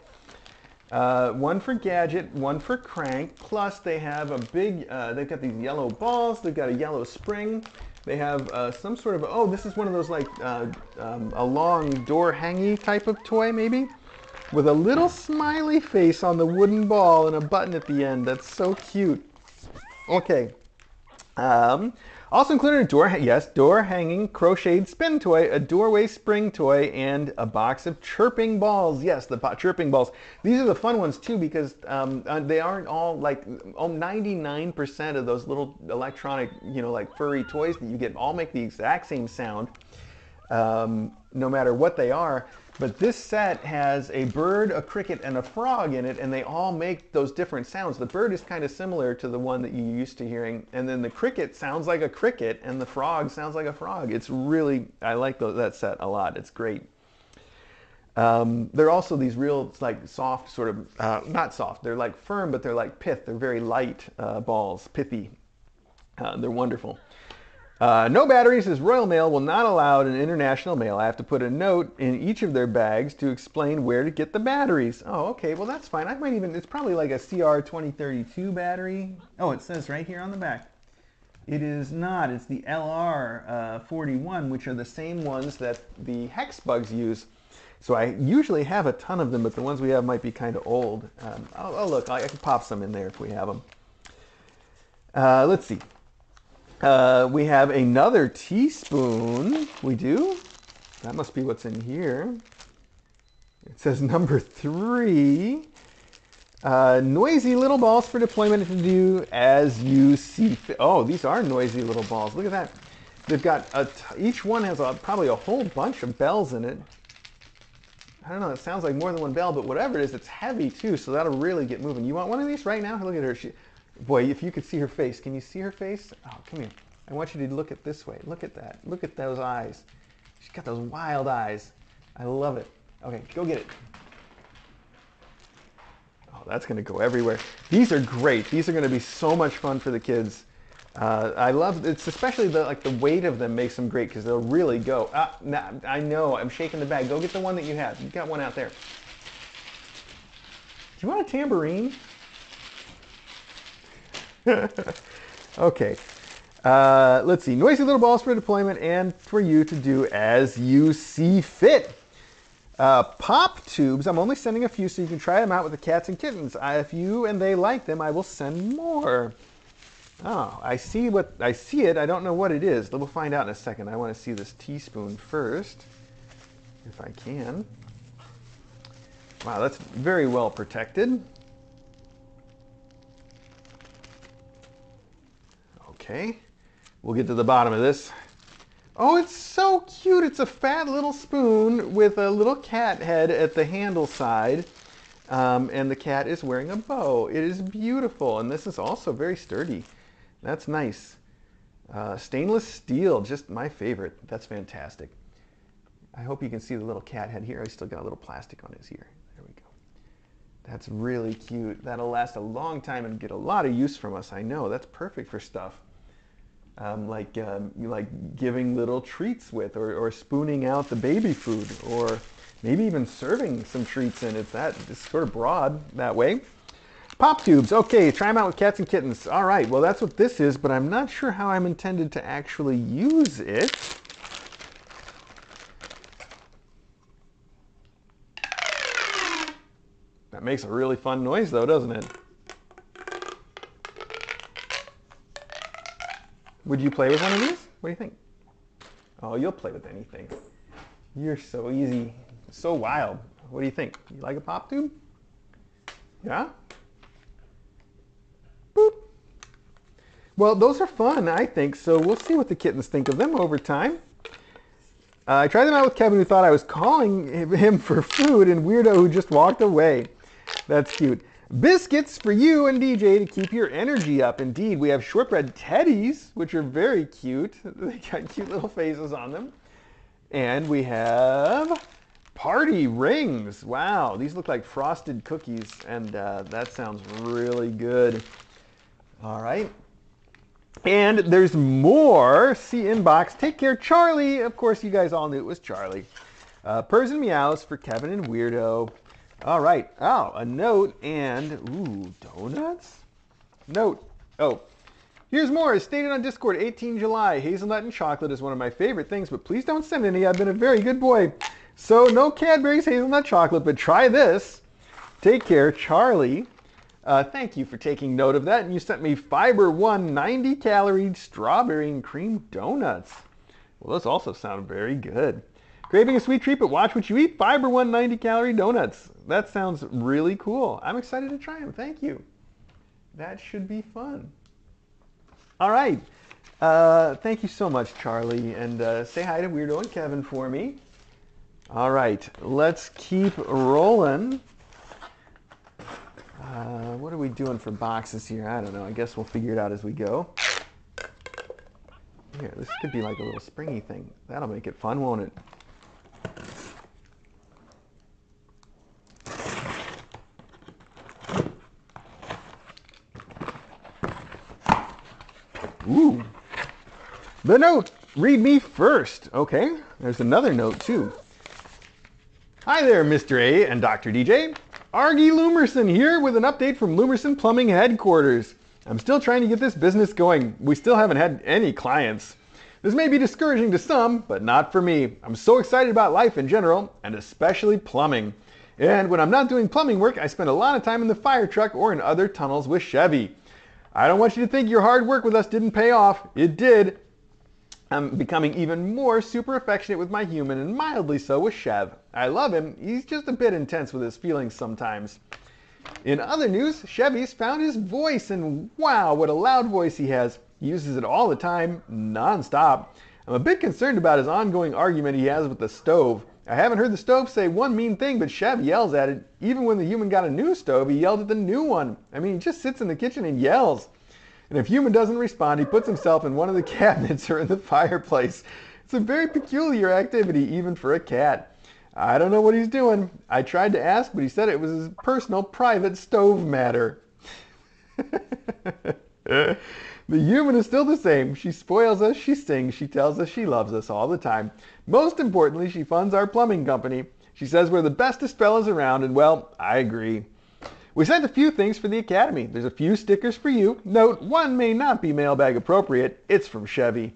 One for Gadget, one for Crank, plus they have a big, they've got these yellow balls, they've got a yellow spring, they have some sort of, oh, this is one of those like a long door hangy type of toy maybe, with a little smiley face on the wooden ball and a button at the end. That's so cute. Okay. Also included a door hanging crocheted spin toy, a doorway spring toy, and a box of chirping balls. Yes, the chirping balls. These are the fun ones too because they aren't all like 99% of those little electronic, like furry toys that you get all make the exact same sound, no matter what they are. But this set has a bird, a cricket, and a frog in it, and they all make those different sounds. The bird is kind of similar to the one that you're used to hearing, and then the cricket sounds like a cricket, and the frog sounds like a frog. It's really, I like that set a lot. It's great. They're also these real, like, soft sort of, not soft, they're like firm, but they're like pith. They're very light balls, pithy. They're wonderful. No batteries, as Royal Mail will not allow in international mail. I have to put a note in each of their bags to explain where to get the batteries. Oh, okay, well that's fine. I might even, it's probably like a CR2032 battery. Oh, it says right here on the back. It is not, it's the LR41, which are the same ones that the hex bugs use. So I usually have a ton of them, but the ones we have might be kind of old. Oh look, I can pop some in there if we have them. Let's see. We have another teaspoon. We do? That must be what's in here. It says number 3. Noisy little balls for deployment to do as you see fit. Oh, these are noisy little balls. Look at that. They've got, each one has probably a whole bunch of bells in it. I don't know, it sounds like more than one bell, but whatever it is, it's heavy too, so that'll really get moving. You want one of these right now? Look at her. Boy, if you could see her face. Can you see her face? Oh, come here. I want you to look at this way. Look at that. Look at those eyes. She's got those wild eyes. I love it. Okay, go get it. Oh, that's going to go everywhere. These are great. These are going to be so much fun for the kids. I love it's especially the weight of them makes them great because they'll really go. Nah, I know. I'm shaking the bag. Go get the one that you have. You've got one out there. Do you want a tambourine? Okay. Let's see. Noisy little balls for deployment and for you to do as you see fit. Pop tubes. I'm only sending a few so you can try them out with the cats and kittens. If you and they like them, I will send more. Oh, I see it. I don't know what it is. We'll find out in a second. I want to see this teaspoon first, if I can. Wow, that's very well protected. Okay, we'll get to the bottom of this. Oh, it's so cute. It's a fat little spoon with a little cat head at the handle side. And the cat is wearing a bow. It is beautiful. And this is also very sturdy. That's nice. Stainless steel, just my favorite. That's fantastic. I hope you can see the little cat head here. I still got a little plastic on his ear. There we go. That's really cute. That'll last a long time and get a lot of use from us. I know. That's perfect for stuff. Like giving little treats with, or spooning out the baby food, or maybe even serving some treats in. It's sort of broad that way. Pop tubes. Okay, try them out with cats and kittens. All right, well that's what this is, but I'm not sure how I'm intended to actually use it. That makes a really fun noise though, doesn't it? Would you play with one of these? What do you think? Oh, you'll play with anything. You're so easy, so wild. What do you think? You like a pop tube? Yeah? Boop. Well, those are fun, I think, so we'll see what the kittens think of them over time. I tried them out with Kevin, who thought I was calling him for food, and Weirdo, who just walked away. That's cute. Biscuits for you and DJ to keep your energy up. Indeed, we have shortbread teddies, which are very cute. They got cute little faces on them. And we have party rings. Wow, these look like frosted cookies, and that sounds really good. All right. And there's more. See inbox. Take care, Charlie. Of course, you guys all knew it was Charlie. Purrs and meows for Kevin and Weirdo. All right. Oh, a note and, ooh, donuts? Note. Oh, here's more. As stated on Discord, 18 July. Hazelnut and chocolate is one of my favorite things, but please don't send any. I've been a very good boy. So no Cadbury's hazelnut chocolate, but try this. Take care, Charlie. Thank you for taking note of that. And you sent me Fiber One 90-calorie strawberry and cream donuts. Well, those also sound very good. Craving a sweet treat, but watch what you eat? Fiber One 90-calorie donuts. That sounds really cool. I'm excited to try them. Thank you. That should be fun. All right. Thank you so much, Charlie. And say hi to Weirdo and Kevin for me. All right. Let's keep rolling. What are we doing for boxes here? I don't know. I guess we'll figure it out as we go. Here, this could be like a little springy thing. That'll make it fun, won't it? Ooh. The note. Read me first. Okay. There's another note, too. Hi there, Mr. A and Dr. DJ. Argy Loomerson here with an update from Loomerson Plumbing headquarters. I'm still trying to get this business going. We still haven't had any clients. This may be discouraging to some, but not for me. I'm so excited about life in general, and especially plumbing. And when I'm not doing plumbing work, I spend a lot of time in the fire truck or in other tunnels with Chevy. I don't want you to think your hard work with us didn't pay off. It did. I'm becoming even more super affectionate with my human and mildly so with Chev. I love him. He's just a bit intense with his feelings sometimes. In other news, Chevy's found his voice, and wow, what a loud voice he has. He uses it all the time, non-stop. I'm a bit concerned about his ongoing argument he has with the stove. I haven't heard the stove say one mean thing, but Chev yells at it. Even when the human got a new stove, he yelled at the new one. I mean, he just sits in the kitchen and yells. And if human doesn't respond, he puts himself in one of the cabinets or in the fireplace. It's a very peculiar activity, even for a cat. I don't know what he's doing. I tried to ask, but he said it was his personal, private stove matter. The human is still the same. She spoils us, she sings, she tells us she loves us all the time. Most importantly, she funds our plumbing company. She says we're the bestest fellas around, and well, I agree. We sent a few things for the Academy. There's a few stickers for you. Note, one may not be mailbag appropriate. It's from Chevy.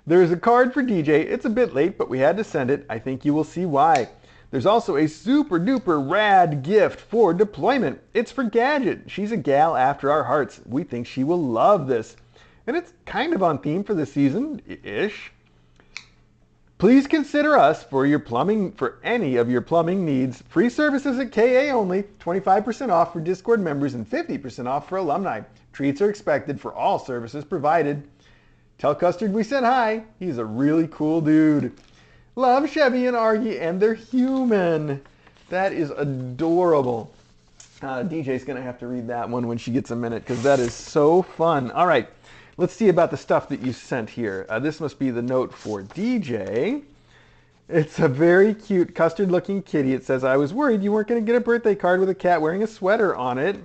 There's a card for DJ. It's a bit late, but we had to send it. I think you will see why. There's also a super duper rad gift for deployment. It's for Gadget. She's a gal after our hearts. We think she will love this. And it's kind of on theme for the season-ish. Please consider us for your plumbing, for any of your plumbing needs. Free services at KA only, 25% off for Discord members and 50% off for alumni. Treats are expected for all services provided. Tell Custard we said hi. He's a really cool dude. Love Chevy and Argy, and they're human. That is adorable. DJ's going to have to read that one when she gets a minute because that is so fun. All right. Let's see about the stuff that you sent here. This must be the note for DJ. It's a very cute custard-looking kitty. It says, I was worried you weren't going to get a birthday card with a cat wearing a sweater on it.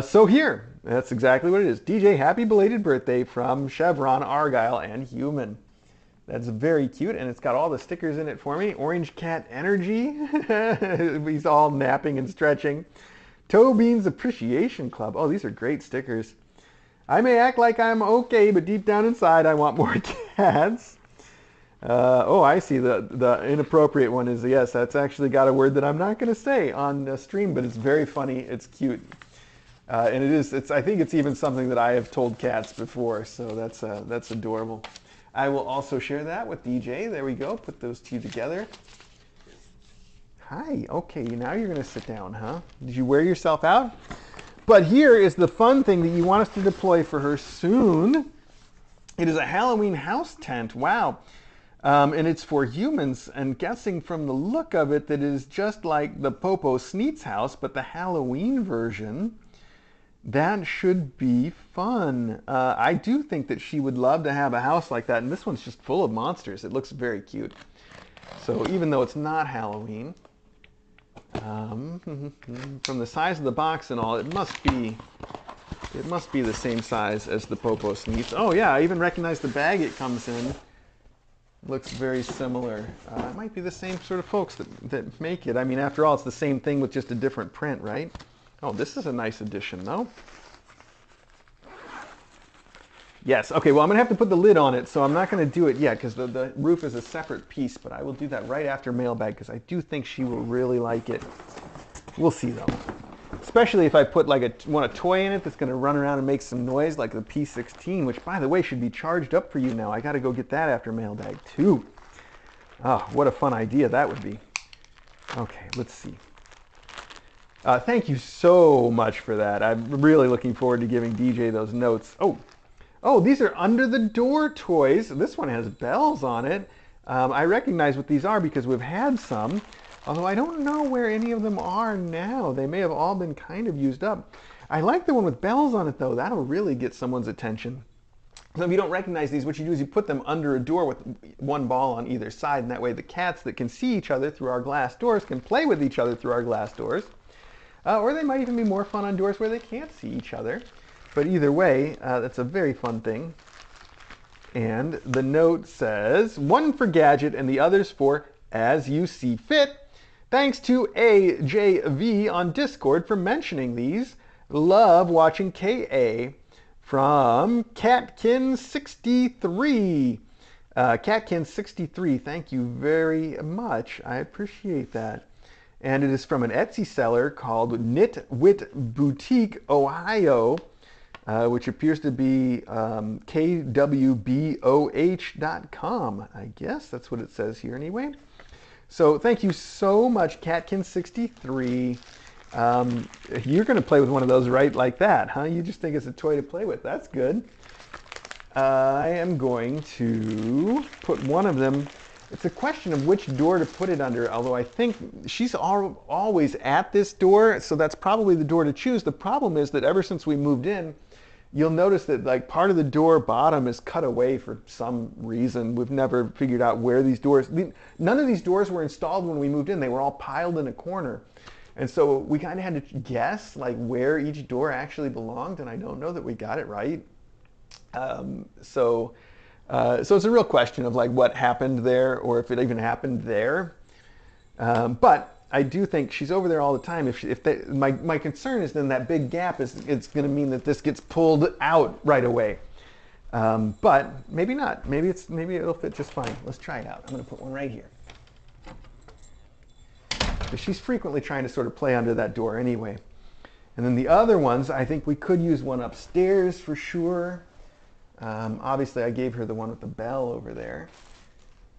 So here, that's exactly what it is. DJ, happy belated birthday from Chevron, Argyle, and Human. That's very cute, and it's got all the stickers in it for me. Orange Cat Energy. He's all napping and stretching. Toe Beans Appreciation Club. Oh, these are great stickers. I may act like I'm okay, but deep down inside, I want more cats. Oh, I see. The inappropriate one is, yes, that's actually got a word that I'm not going to say on the stream, but it's very funny. It's cute. And I think it's even something that I have told cats before, so that's adorable. I will also share that with DJ. There we go. Put those two together. Hi. Okay, now you're going to sit down, huh? Did you wear yourself out? But here is the fun thing that you want us to deploy for her soon. It is a Halloween house tent. Wow. And it's for humans. And guessing from the look of it that is just like the Popo Sneet's house, but the Halloween version. That should be fun. I do think that she would love to have a house like that. And this one's just full of monsters. It looks very cute. So even though it's not Halloween, from the size of the box and all, it must be the same size as the Popo Sneets. Oh yeah, I even recognize the bag it comes in. Looks very similar. It might be the same sort of folks that make it. I mean, after all, it's the same thing with just a different print, right? Oh, this is a nice addition, though. Yes, okay, well, I'm going to have to put the lid on it, so I'm not going to do it yet because the roof is a separate piece, but I will do that right after Mailbag because I do think she will really like it. We'll see, though. Especially if I put like a toy in it that's going to run around and make some noise like the P16, which, by the way, should be charged up for you now. I got to go get that after Mailbag, too. Oh, what a fun idea that would be. Okay, let's see. Thank you so much for that. I'm really looking forward to giving DJ those notes. Oh, these are under the door toys. This one has bells on it. I recognize what these are because we've had some, although I don't know where any of them are now. They may have all been kind of used up. I like the one with bells on it though. That'll really get someone's attention. So if you don't recognize these, what you do is you put them under a door with one ball on either side, and that way the cats that can see each other through our glass doors can play with each other through our glass doors. Or they might even be more fun on doors where they can't see each other. But either way, that's a very fun thing. And the note says, one for Gadget and the others for As You See Fit. Thanks to AJV on Discord for mentioning these. Love watching KA from Catkin63. Catkin63, thank you very much. I appreciate that. And it is from an Etsy seller called Knitwit Boutique, Ohio. Which appears to be kwboh.com. I guess that's what it says here anyway. So thank you so much, Catkin63. You're going to play with one of those right like that, huh? You just think it's a toy to play with. That's good. I am going to put one of them. It's a question of which door to put it under, although I think she's always at this door, so that's probably the door to choose. The problem is that ever since we moved in, you'll notice that like part of the door bottom is cut away for some reason. We've never figured out where these doors, none of these doors were installed when we moved in. They were all piled in a corner. And so we kind of had to guess like where each door actually belonged, and I don't know that we got it right. So it's a real question of like what happened there or if it even happened there. But I do think she's over there all the time. My concern is then that big gap it's going to mean that this gets pulled out right away. But maybe not. Maybe it'll fit just fine. Let's try it out. I'm going to put one right here. But she's frequently trying to sort of play under that door anyway. And then the other ones, I think we could use one upstairs for sure. Obviously, I gave her the one with the bell over there.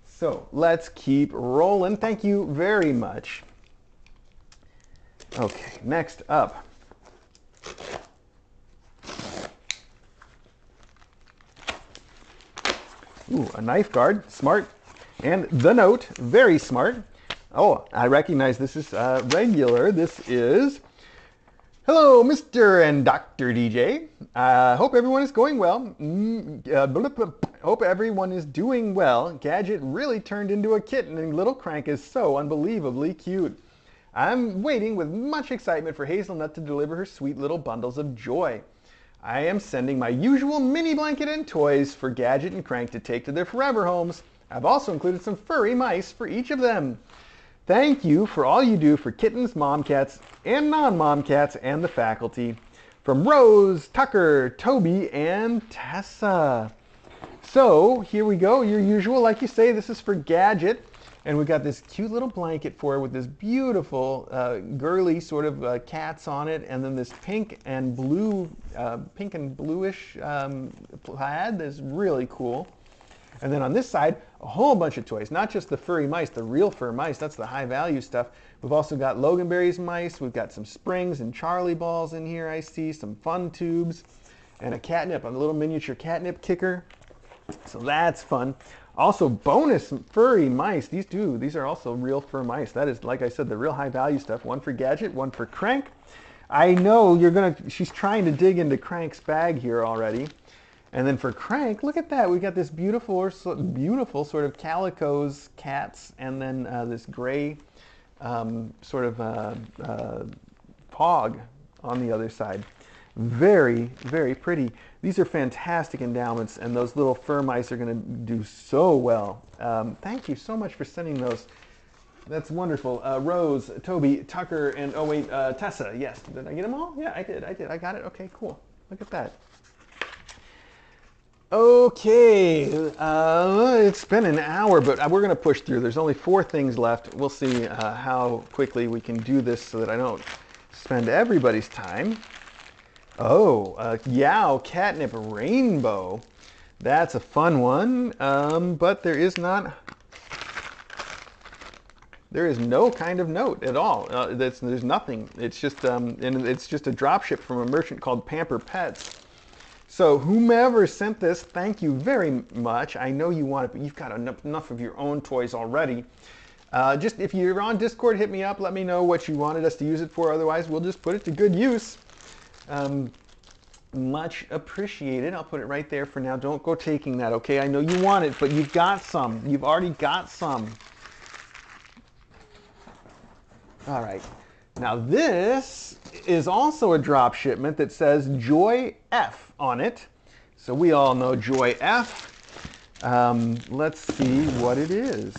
So let's keep rolling. Thank you very much. Okay, next up. Ooh, a knife guard, smart. And the note, very smart. Oh, I recognize this is regular. This is, hello, Mr. and Dr. DJ. Hope everyone is going well. Hope everyone is doing well. Gadget really turned into a kitten, and Little Crank is so unbelievably cute. I'm waiting with much excitement for Hazelnut to deliver her sweet little bundles of joy. I am sending my usual mini blanket and toys for Gadget and Crank to take to their forever homes. I've also included some furry mice for each of them. Thank you for all you do for kittens, mom cats, and non-mom cats, and the faculty. From Rose, Tucker, Toby, and Tessa. So here we go, your usual, like you say, this is for Gadget. And we've got this cute little blanket for her with this beautiful, girly sort of cats on it, and then this pink and blue, pink and bluish plaid that's really cool. And then on this side, a whole bunch of toys, not just the furry mice, the real fur mice, that's the high value stuff. We've also got Loganberry's mice, we've got some springs and Charlie balls in here, I see, some fun tubes, and a catnip, a little miniature catnip kicker. So that's fun. Also, bonus furry mice. These are also real fur mice. That is, like I said, the real high value stuff. One for Gadget, one for Crank. I know she's trying to dig into Crank's bag here already. And then for Crank, look at that. We got this beautiful sort of calicos, cats, and then this gray sort of pog on the other side. Very, very pretty. These are fantastic endowments, and those little fur mice are going to do so well. Thank you so much for sending those. That's wonderful. Rose, Toby, Tucker, and oh wait, Tessa. Yes, did I get them all? Yeah, I did. I got it. Okay, cool. Look at that. Okay, it's been an hour, but we're going to push through. There's only 4 things left. We'll see how quickly we can do this so that I don't spend everybody's time. Oh, Yao Catnip Rainbow. That's a fun one, but there is no kind of note at all. There's nothing. It's just and it's just a drop ship from a merchant called Pamper Pets. So whomever sent this, thank you very much. I know you want it, but you've got enough of your own toys already. Just if you're on Discord, hit me up. Let me know what you wanted us to use it for. Otherwise, we'll just put it to good use. Much appreciated. I'll put it right there for now. Don't go taking that, okay? I know you want it, but you've got some. You've already got some. All right. Now this is also a drop shipment that says Joy F on it. So we all know Joy F. Let's see what it is.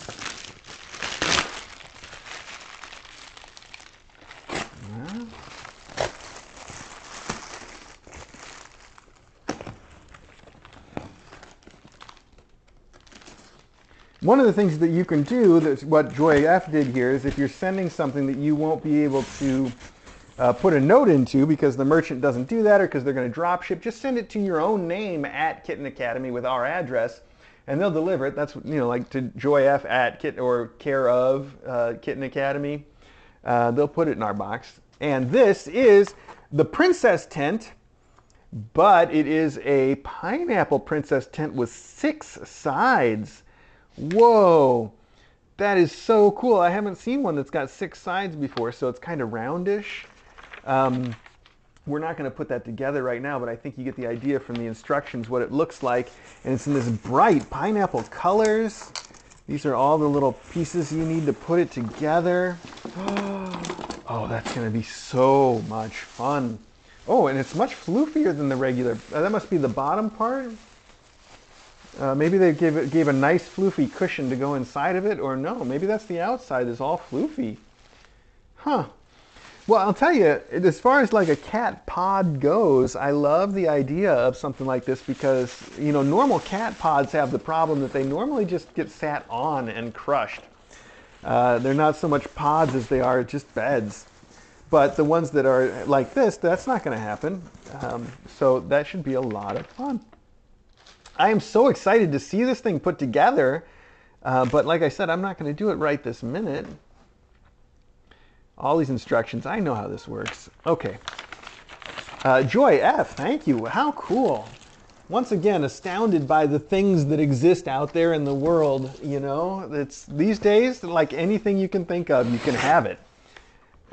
One of the things that you can do, that's what Joy F did here, is if you're sending something that you won't be able to put a note into because the merchant doesn't do that or because they're going to drop ship, just send it to your own name at Kitten Academy with our address, and they'll deliver it. That's, you know, like to Joy F at Kit or care of Kitten Academy. They'll put it in our box. And this is the princess tent, but it is a pineapple princess tent with 6 sides. Whoa, that is so cool. I haven't seen one that's got 6 sides before, so it's kind of roundish. We're not going to put that together right now, but I think you get the idea from the instructions what it looks like. And it's in this bright pineapple colors. These are all the little pieces you need to put it together. Oh, that's going to be so much fun. Oh, and it's much floofier than the regular. That must be the bottom part. Maybe they gave a nice floofy cushion to go inside of it, or no, maybe that's the outside is all floofy. Huh. Well, I'll tell you, as far as like a cat pod goes, I love the idea of something like this because, you know, normal cat pods have the problem that they normally just get sat on and crushed. They're not so much pods as they are just beds. But the ones that are like this, that's not going to happen. So that should be a lot of fun. I am so excited to see this thing put together, but like I said, I'm not going to do it right this minute. All these instructions, I know how this works. Okay. Joy F, thank you. How cool. Once again, astounded by the things that exist out there in the world, you know. It's these days, like anything you can think of, you can have it.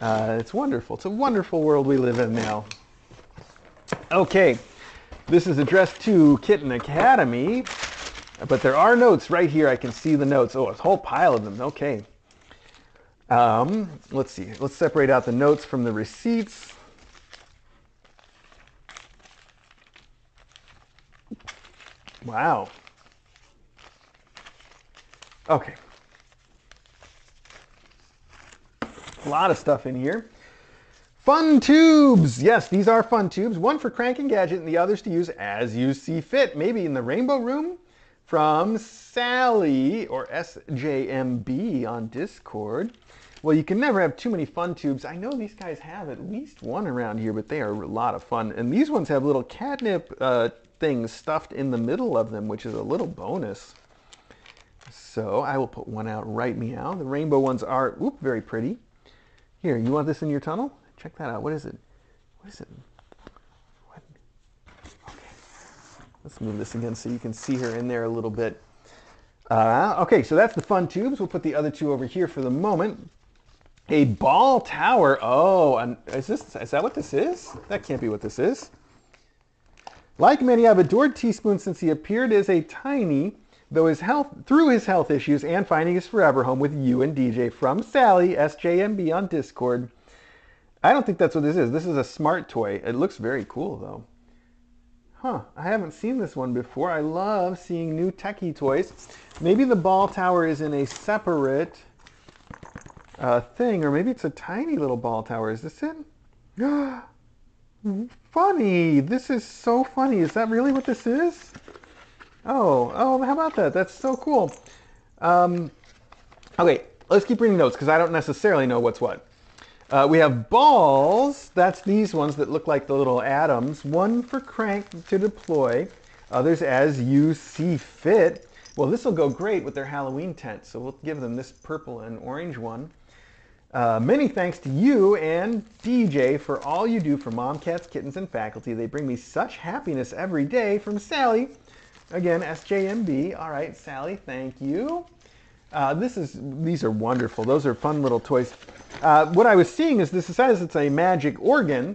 It's wonderful. It's a wonderful world we live in now. Okay. This is addressed to Kitten Academy, but there are notes right here. I can see the notes. Oh, a whole pile of them. Okay. Let's see. Let's separate out the notes from the receipts. Wow. Okay. A lot of stuff in here. Fun tubes! Yes, these are fun tubes. One for Crank and Gadget and the others to use as you see fit. Maybe in the Rainbow Room from Sally or SJMB on Discord. Well, you can never have too many fun tubes. I know these guys have at least one around here, but they are a lot of fun. And these ones have little catnip things stuffed in the middle of them, which is a little bonus. So I will put one out right meow. The rainbow ones are, very pretty. Here, you want this in your tunnel? Check that out. What is it? What is it? What? Okay. Let's move this again so you can see her in there a little bit. Okay, so that's the fun tubes. We'll put the other two over here for the moment. A ball tower. Oh, and is that what this is? That can't be what this is. Like many, I've adored Teaspoon since he appeared as a tiny, through his health issues and finding his forever home with you and DJ from Sally, SJMB on Discord. I don't think that's what this is. This is a smart toy. It looks very cool though. Huh, I haven't seen this one before. I love seeing new techie toys. Maybe the ball tower is in a separate thing, or maybe it's a tiny little ball tower. Is this it? Funny. This is so funny. Is that really what this is? Oh, how about that? That's so cool. Okay, let's keep reading notes because I don't necessarily know what's what. We have balls. That's these ones that look like the little atoms. One for crank to deploy. Others as you see fit. Well, this will go great with their Halloween tent, so we'll give them this purple and orange one. Many thanks to you and DJ for all you do for mom, cats, kittens, and faculty. They bring me such happiness every day. From Sally. Again, SJMB. All right, Sally, thank you. These are wonderful. Those are fun little toys. What I was seeing is this says it's a magic organ,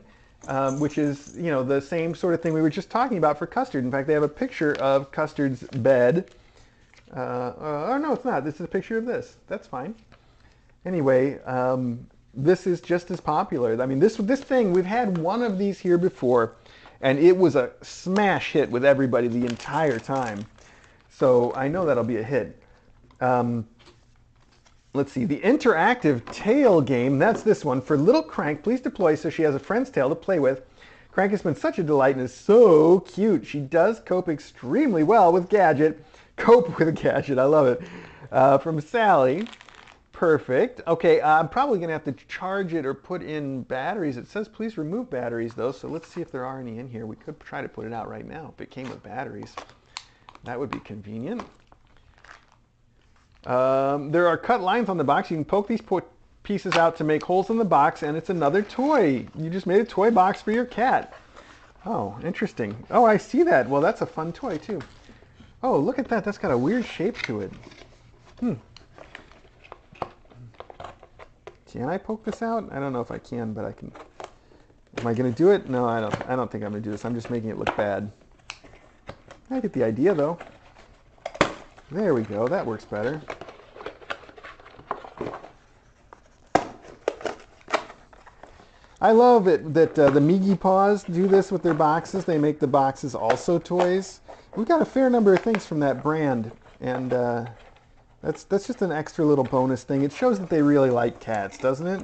which is, you know, the same sort of thing we were just talking about for Custard. In fact, they have a picture of Custard's bed. Oh, no, it's not. This is a picture of this. That's fine. Anyway, this is just as popular. I mean, this thing, we've had one of these here before, and it was a smash hit with everybody the entire time. So I know that'll be a hit. Let's see, the interactive tail game, that's this one. For little Crank, please deploy so she has a friend's tail to play with. Crank has been such a delight and is so cute. She does cope extremely well with Gadget. Cope with Gadget, I love it. From Sally. Perfect. Okay, I'm probably going to have to charge it or put in batteries. It says please remove batteries though, so let's see if there are any in here. We could try to put it out right now if it came with batteries. That would be convenient. There are cut lines on the box. You can poke these pieces out to make holes in the box, and it's another toy. You just made a toy box for your cat. Oh, interesting. Oh, I see that. Well, that's a fun toy, too. Oh, look at that. That's got a weird shape to it. Can I poke this out? I don't know if I can, but I can. Am I going to do it? No, I don't think I'm going to do this. I'm just making it look bad. I get the idea, though. There we go. That works better. I love it that the Migi Paws do this with their boxes. They make the boxes also toys. We've got a fair number of things from that brand, and that's just an extra little bonus thing. It shows that they really like cats, doesn't it?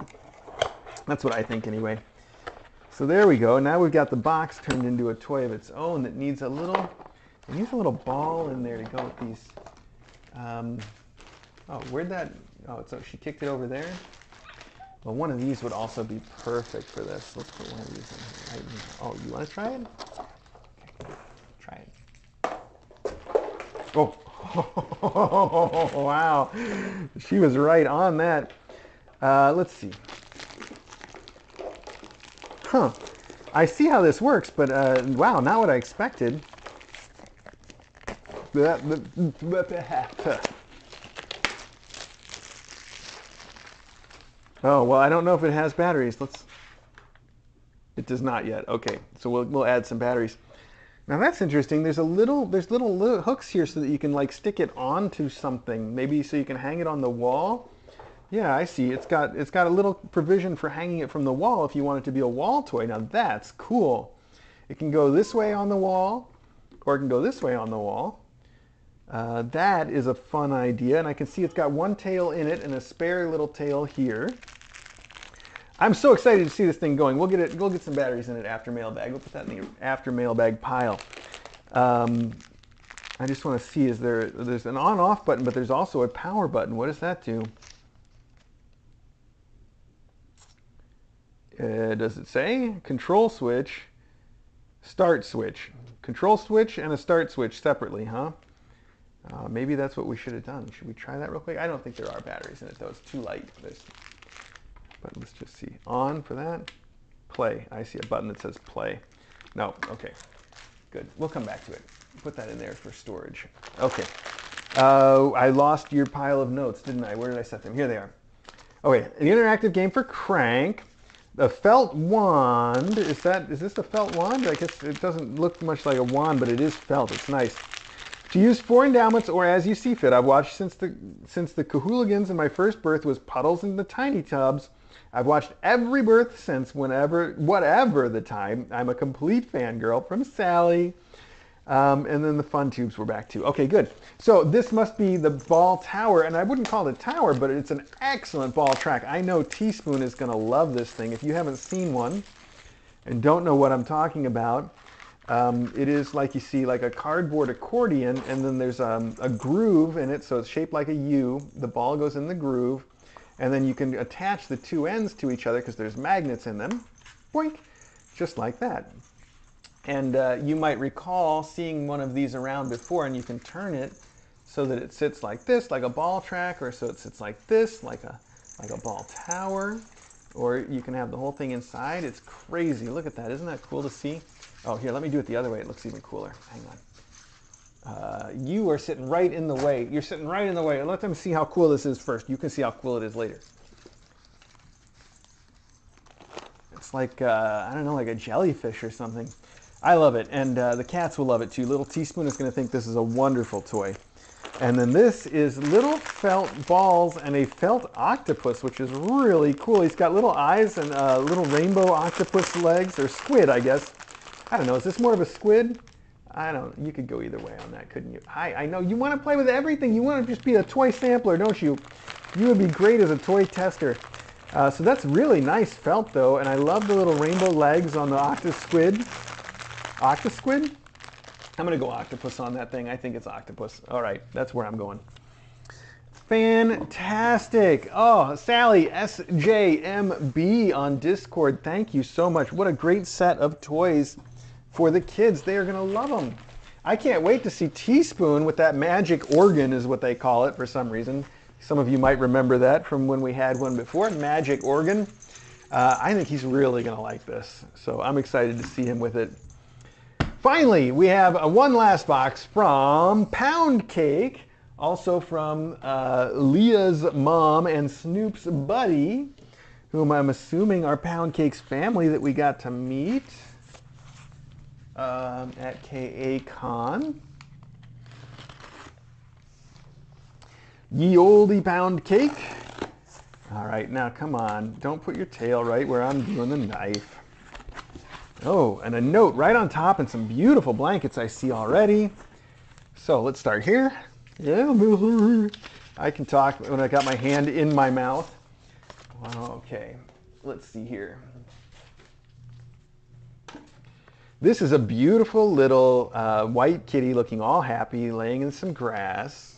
That's what I think anyway. So there we go. Now we've got the box turned into a toy of its own that needs a little ball in there to go with these. Oh, where'd that? Oh, so she kicked it over there. Well, one of these would also be perfect for this. Let's put one of these in right now. Oh, you want to try it? Okay, try it. Oh, wow. She was right on that. Let's see. Huh. I see how this works, but wow, not what I expected. Oh, well, I don't know if it has batteries. It does not yet. Okay, so we'll add some batteries. Now that's interesting. There's little hooks here so that you can like stick it onto something. Maybe so you can hang it on the wall. Yeah, I see. It's got a little provision for hanging it from the wall if you want it to be a wall toy. Now that's cool. It can go this way on the wall, or it can go this way on the wall. That is a fun idea, and I can see it's got one tail in it and a spare little tail here. I'm so excited to see this thing going. We'll get some batteries in it after mailbag. We'll put that in the after mailbag pile. I just want to see, there's an on-off button, but there's also a power button. What does that do? Does it say? Control switch, start switch. Control switch and a start switch separately, huh? Maybe that's what we should have done. Should we try that real quick? I don't think there are batteries in it, though. It's too light for this. But let's just see. On for that. Play. I see a button that says play. No. Okay. Good. We'll come back to it. Put that in there for storage. Okay. I lost your pile of notes, didn't I? Where did I set them? Here they are. Okay. An interactive game for Crank. The felt wand. Is this the felt wand? I guess it doesn't look much like a wand, but it is felt. It's nice. To use for endowments or as you see fit. I've watched since the Cahooligans and my first birth was Puddles in the Tiny Tubs. I've watched every birth since whatever the time. I'm a complete fangirl from Sally. And then the fun tubes were back too. Okay, good. So this must be the ball tower, and I wouldn't call it a tower, but it's an excellent ball track. I know Teaspoon is going to love this thing. If you haven't seen one and don't know what I'm talking about, it is like you see like a cardboard accordion, and then there's a groove in it, so it's shaped like a U. The ball goes in the groove, and then you can attach the two ends to each other because there's magnets in them. Boink, just like that. And you might recall seeing one of these around before, and you can turn it so that it sits like this, like a ball track, or so it sits like this, like a ball tower, or you can have the whole thing inside. It's crazy. Look at that. Isn't that cool to see? Oh, here, let me do it the other way. It looks even cooler. Hang on. You are sitting right in the way. You're sitting right in the way. Let them see how cool this is first. You can see how cool it is later. It's like, I don't know, like a jellyfish or something. I love it, and the cats will love it too. Little Teaspoon is going to think this is a wonderful toy. And then this is little felt balls and a felt octopus, which is really cool. He's got little eyes and little rainbow octopus legs, or squid, I guess. I don't know, is this more of a squid? I don't, you could go either way on that, couldn't you? I know, you want to play with everything. You want to just be a toy sampler, don't you? You would be great as a toy tester. So that's really nice felt, though, and I love the little rainbow legs on the octosquid. Octosquid? I'm going to go octopus on that thing. I think it's octopus. All right, that's where I'm going. Fantastic. Oh, Sally SJMB on Discord. Thank you so much. What a great set of toys for the kids. They are going to love them. I can't wait to see Teaspoon with that magic organ is what they call it for some reason. Some of you might remember that from when we had one before, magic organ. I think he's really going to like this. So I'm excited to see him with it. Finally, we have one last box from Pound Cake, also from Leah's mom and Snoop's buddy, whom I'm assuming are Pound Cake's family that we got to meet at KA-Con. Ye olde Pound Cake. All right, now come on. Don't put your tail right where I'm doing the knife. Oh, and a note right on top and some beautiful blankets I see already. So let's start here. Yeah, I can talk when I got my hand in my mouth. Okay, let's see here. This is a beautiful little white kitty looking all happy, laying in some grass.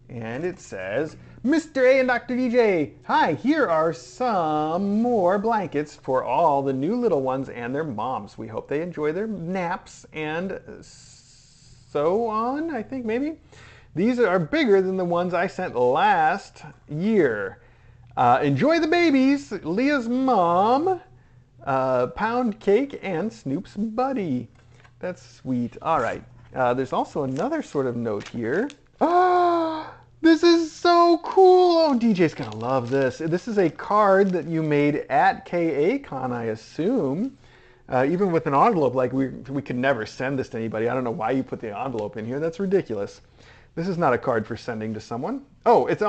And it says, Mr. A and Dr. DJ, hi, here are some more blankets for all the new little ones and their moms. We hope they enjoy their naps and so on, I think maybe. These are bigger than the ones I sent last year. Enjoy the babies, Leah's mom, Pound Cake, and Snoop's buddy. That's sweet. All right. There's also another sort of note here. Ah! This is so cool. Oh, DJ's gonna love this. This is a card that you made at KA-Con, I assume. Even with an envelope, like we could never send this to anybody. I don't know why you put the envelope in here. That's ridiculous. This is not a card for sending to someone. Oh, it's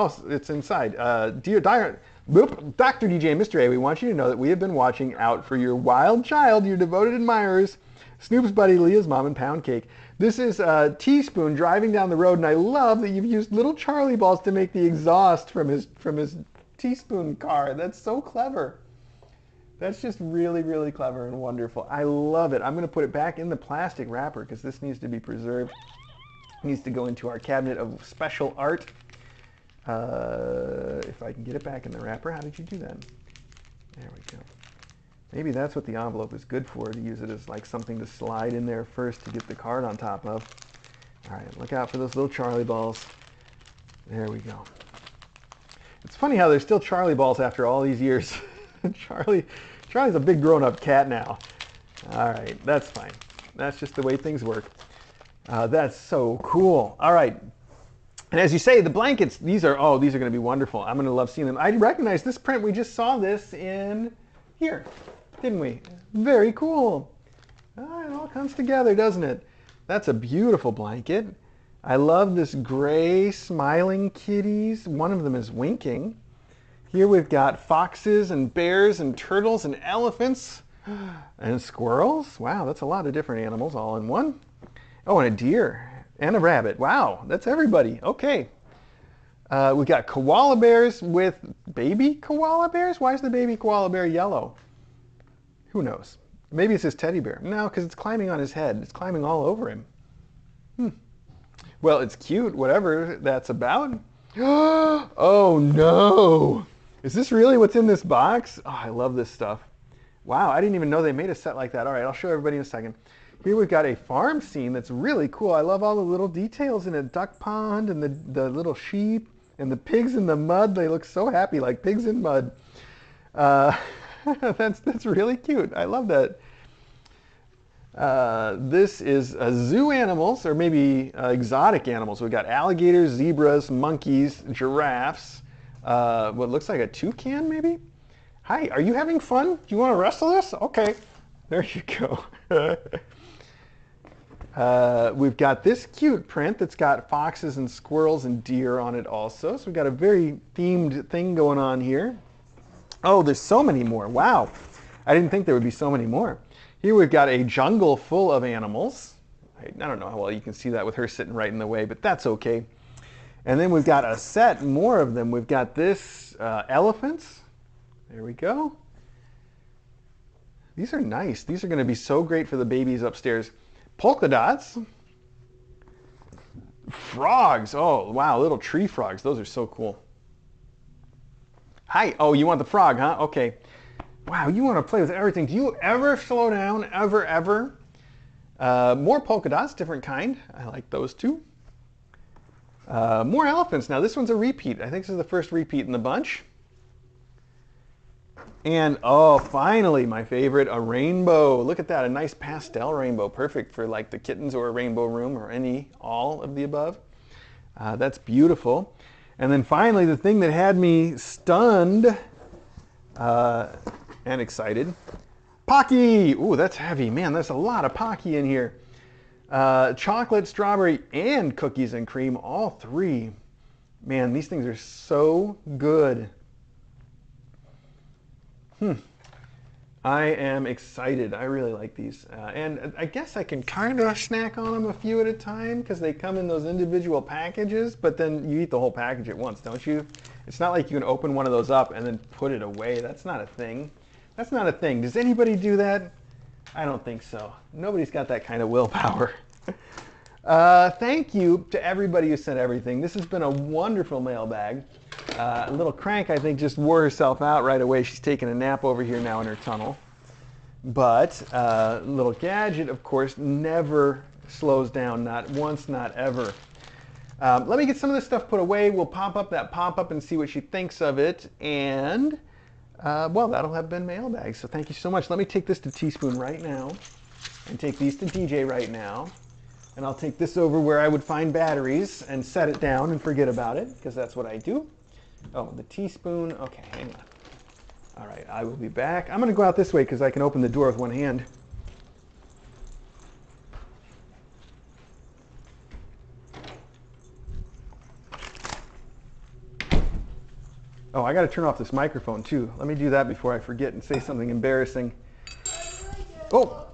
inside. Dear Dr. DJ and Mr. A, we want you to know that we have been watching out for your wild child, your devoted admirers, Snoop's buddy, Leah's mom, and Pound Cake. This is Teaspoon driving down the road, and I love that you've used little Charlie balls to make the exhaust from his Teaspoon car. That's so clever. That's just really, really clever and wonderful. I love it. I'm going to put it back in the plastic wrapper because this needs to be preserved. It needs to go into our cabinet of special art. If I can get it back in the wrapper, how did you do that? There we go. Maybe that's what the envelope is good for, to use it as like something to slide in there first to get the card on top of. All right, look out for those little Charlie balls. There we go. It's funny how there's still Charlie balls after all these years. Charlie's a big grown-up cat now. All right, that's fine. That's just the way things work. That's so cool. All right. And as you say, the blankets, these are going to be wonderful. I'm going to love seeing them. I recognize this print. We just saw this in here, didn't we? Very cool. It all comes together, doesn't it? That's a beautiful blanket. I love this gray smiling kitties. One of them is winking. Here we've got foxes and bears and turtles and elephants and squirrels. Wow, that's a lot of different animals all in one. Oh, and a deer and a rabbit. Wow, that's everybody. Okay. We've got koala bears with baby koala bears. Why is the baby koala bear yellow? Who knows? Maybe it's his teddy bear. No, because it's climbing on his head. It's climbing all over him. Well, it's cute, whatever that's about. Oh no! Is this really what's in this box? Oh, I love this stuff. Wow, I didn't even know they made a set like that. All right, I'll show everybody in a second. Here we've got a farm scene that's really cool. I love all the little details in a duck pond and the little sheep and the pigs in the mud. They look so happy, like pigs in mud. That's really cute. I love that. This is zoo animals, or maybe exotic animals. We've got alligators, zebras, monkeys, giraffes. What looks like a toucan, maybe? Hi, are you having fun? Do you want to wrestle this? Okay, there you go. We've got this cute print that's got foxes and squirrels and deer on it also. So we've got a very themed thing going on here. Oh, there's so many more. Wow. I didn't think there would be so many more. Here we've got a jungle full of animals. I don't know how well you can see that with her sitting right in the way, but that's okay. And then we've got a set more of them. We've got this elephants. There we go. These are nice. These are going to be so great for the babies upstairs. Polka dots. Frogs. Oh, wow, little tree frogs. Those are so cool. Hi. Oh, you want the frog, huh? Okay. Wow, you want to play with everything. Do you ever slow down? Ever, ever? More polka dots, different kind. I like those too. More elephants. Now, this one's a repeat. I think this is the first repeat in the bunch. And, oh, finally, my favorite, a rainbow. Look at that, a nice pastel rainbow. Perfect for like the kittens or a rainbow room or all of the above. That's beautiful. And then finally, the thing that had me stunned and excited. Pocky! Ooh, that's heavy. Man, there's a lot of Pocky in here. Chocolate, strawberry, and cookies and cream, all three. Man, these things are so good. I am excited. I really like these. And I guess I can kind of snack on them a few at a time because they come in those individual packages, but then you eat the whole package at once, don't you? It's not like you can open one of those up and then put it away. That's not a thing. That's not a thing. Does anybody do that? I don't think so. Nobody's got that kind of willpower. Thank you to everybody who sent everything. This has been a wonderful mailbag. Little Crank, I think, just wore herself out right away. She's taking a nap over here now in her tunnel. But little Gadget, of course, never slows down, not once, not ever. Let me get some of this stuff put away. We'll pop up that pop-up and see what she thinks of it. And, well, that'll have been mailbag. So thank you so much. Let me take this to Teaspoon right now and take these to DJ right now. And I'll take this over where I would find batteries and set it down and forget about it, because that's what I do. Oh, the teaspoon. Okay, hang on. All right, I will be back. I'm going to go out this way because I can open the door with one hand. Oh, I got to turn off this microphone too. Let me do that before I forget and say something embarrassing. Oh!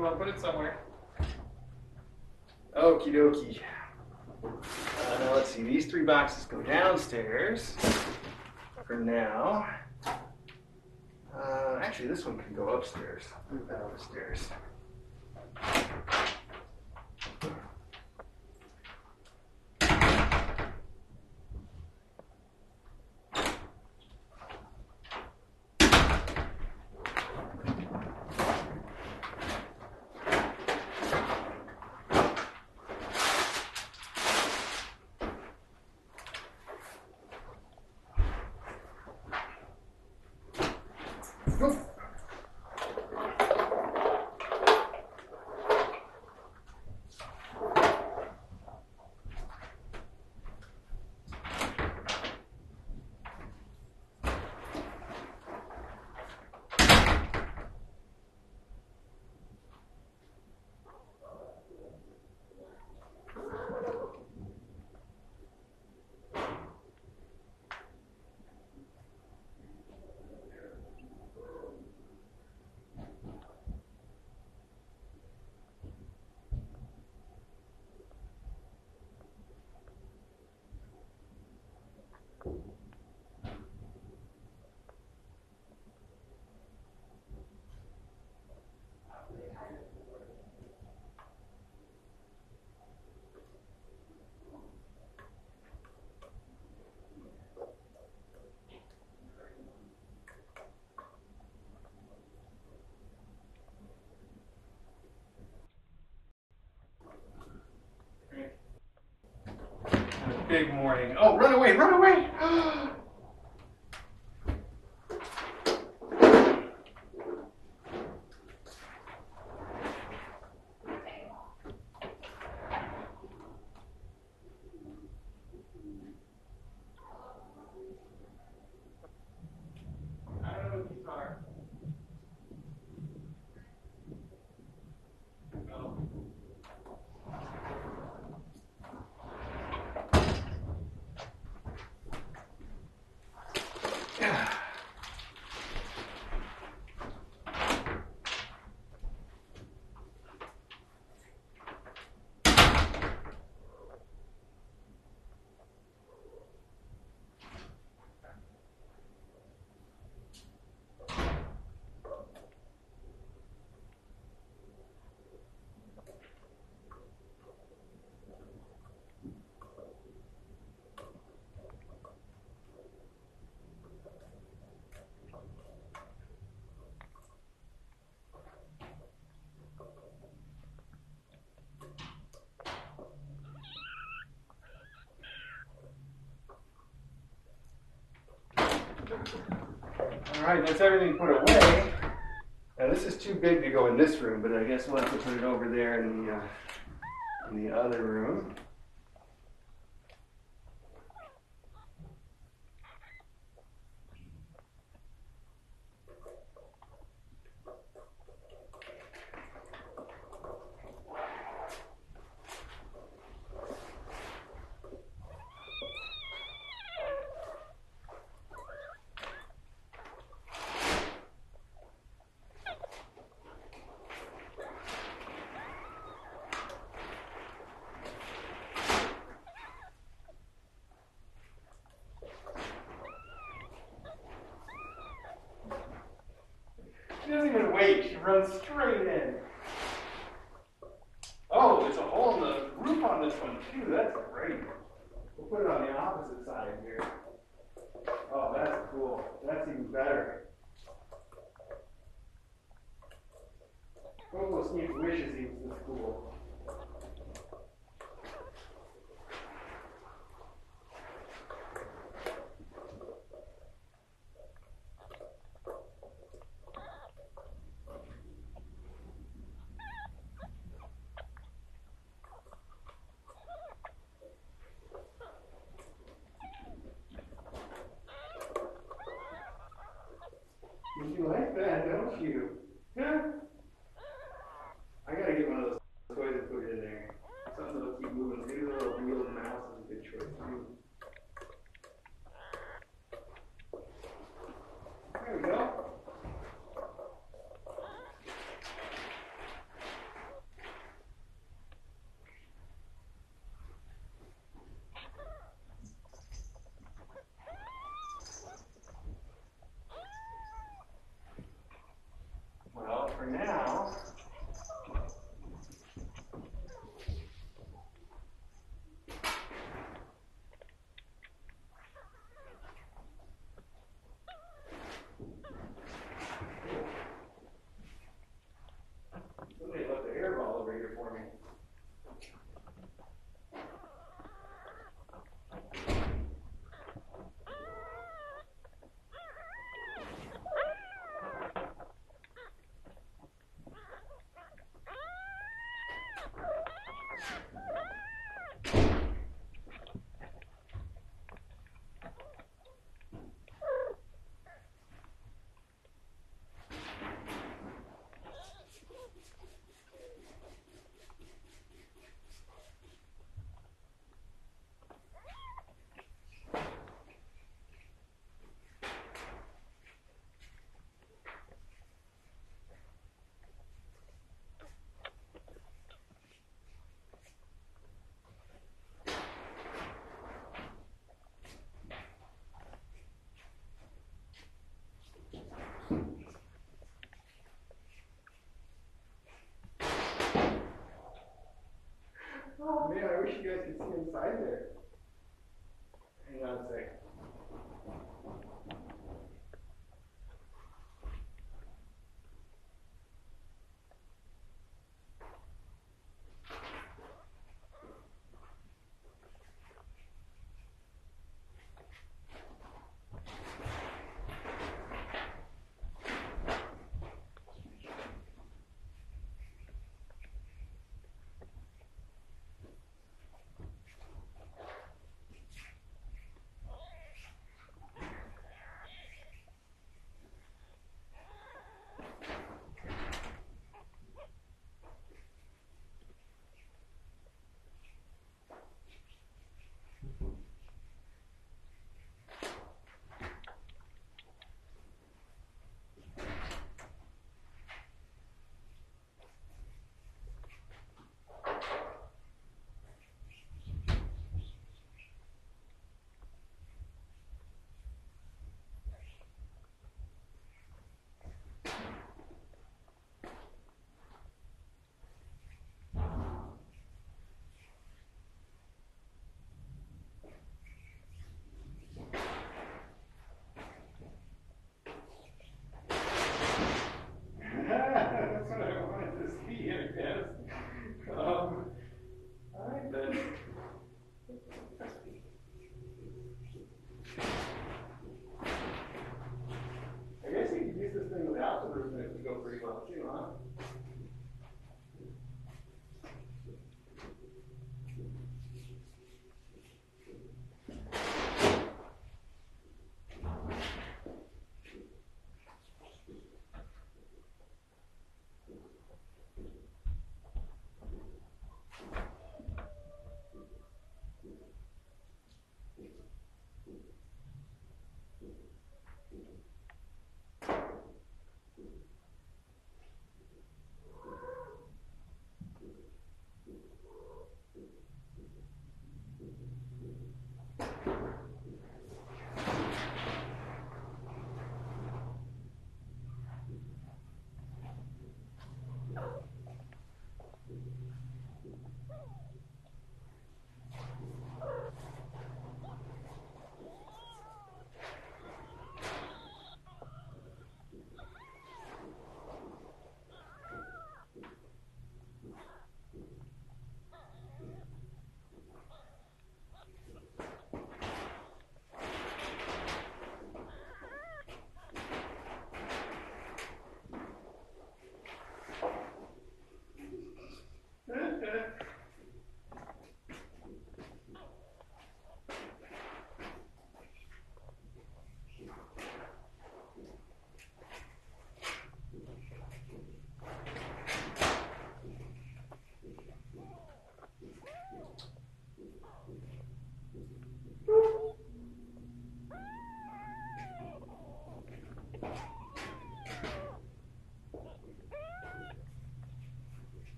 you want to put it somewhere. Okie dokie. Now let's see, these 3 boxes go downstairs for now. Actually, this one can go upstairs. Move that upstairs. Big morning. Oh, run away, run away! All right, that's everything put away. Now this is too big to go in this room, but I guess we'll have to put it over there in the other room. She doesn't even wait, she runs straight in. Oh, there's a hole in the roof on this one too, that's great. We'll put it on the opposite side here. Oh, that's cool, that's even better. Coco Sneak wishes he was this cool. You like that, don't you? Huh? I gotta get one of those toys and put it in there. Something that'll keep moving. Maybe the little wheeled mouse is a good choice too. There we go. would go pretty well too, huh?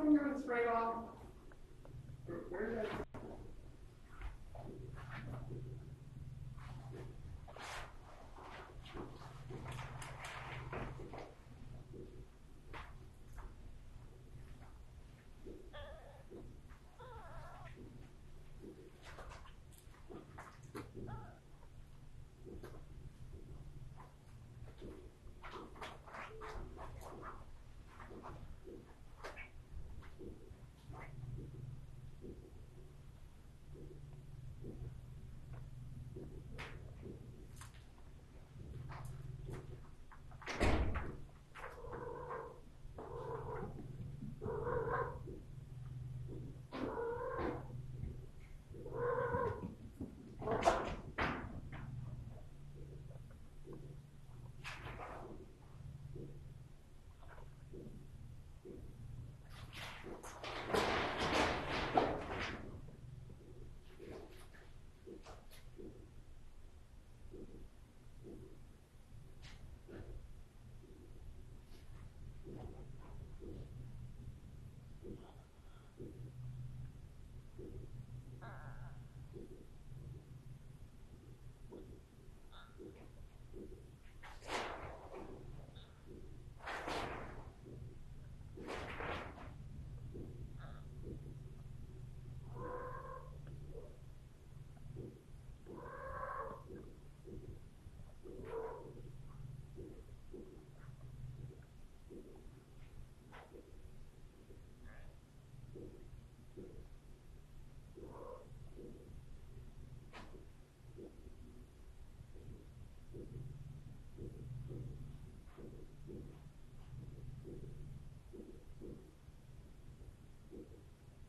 I'm going to spray off.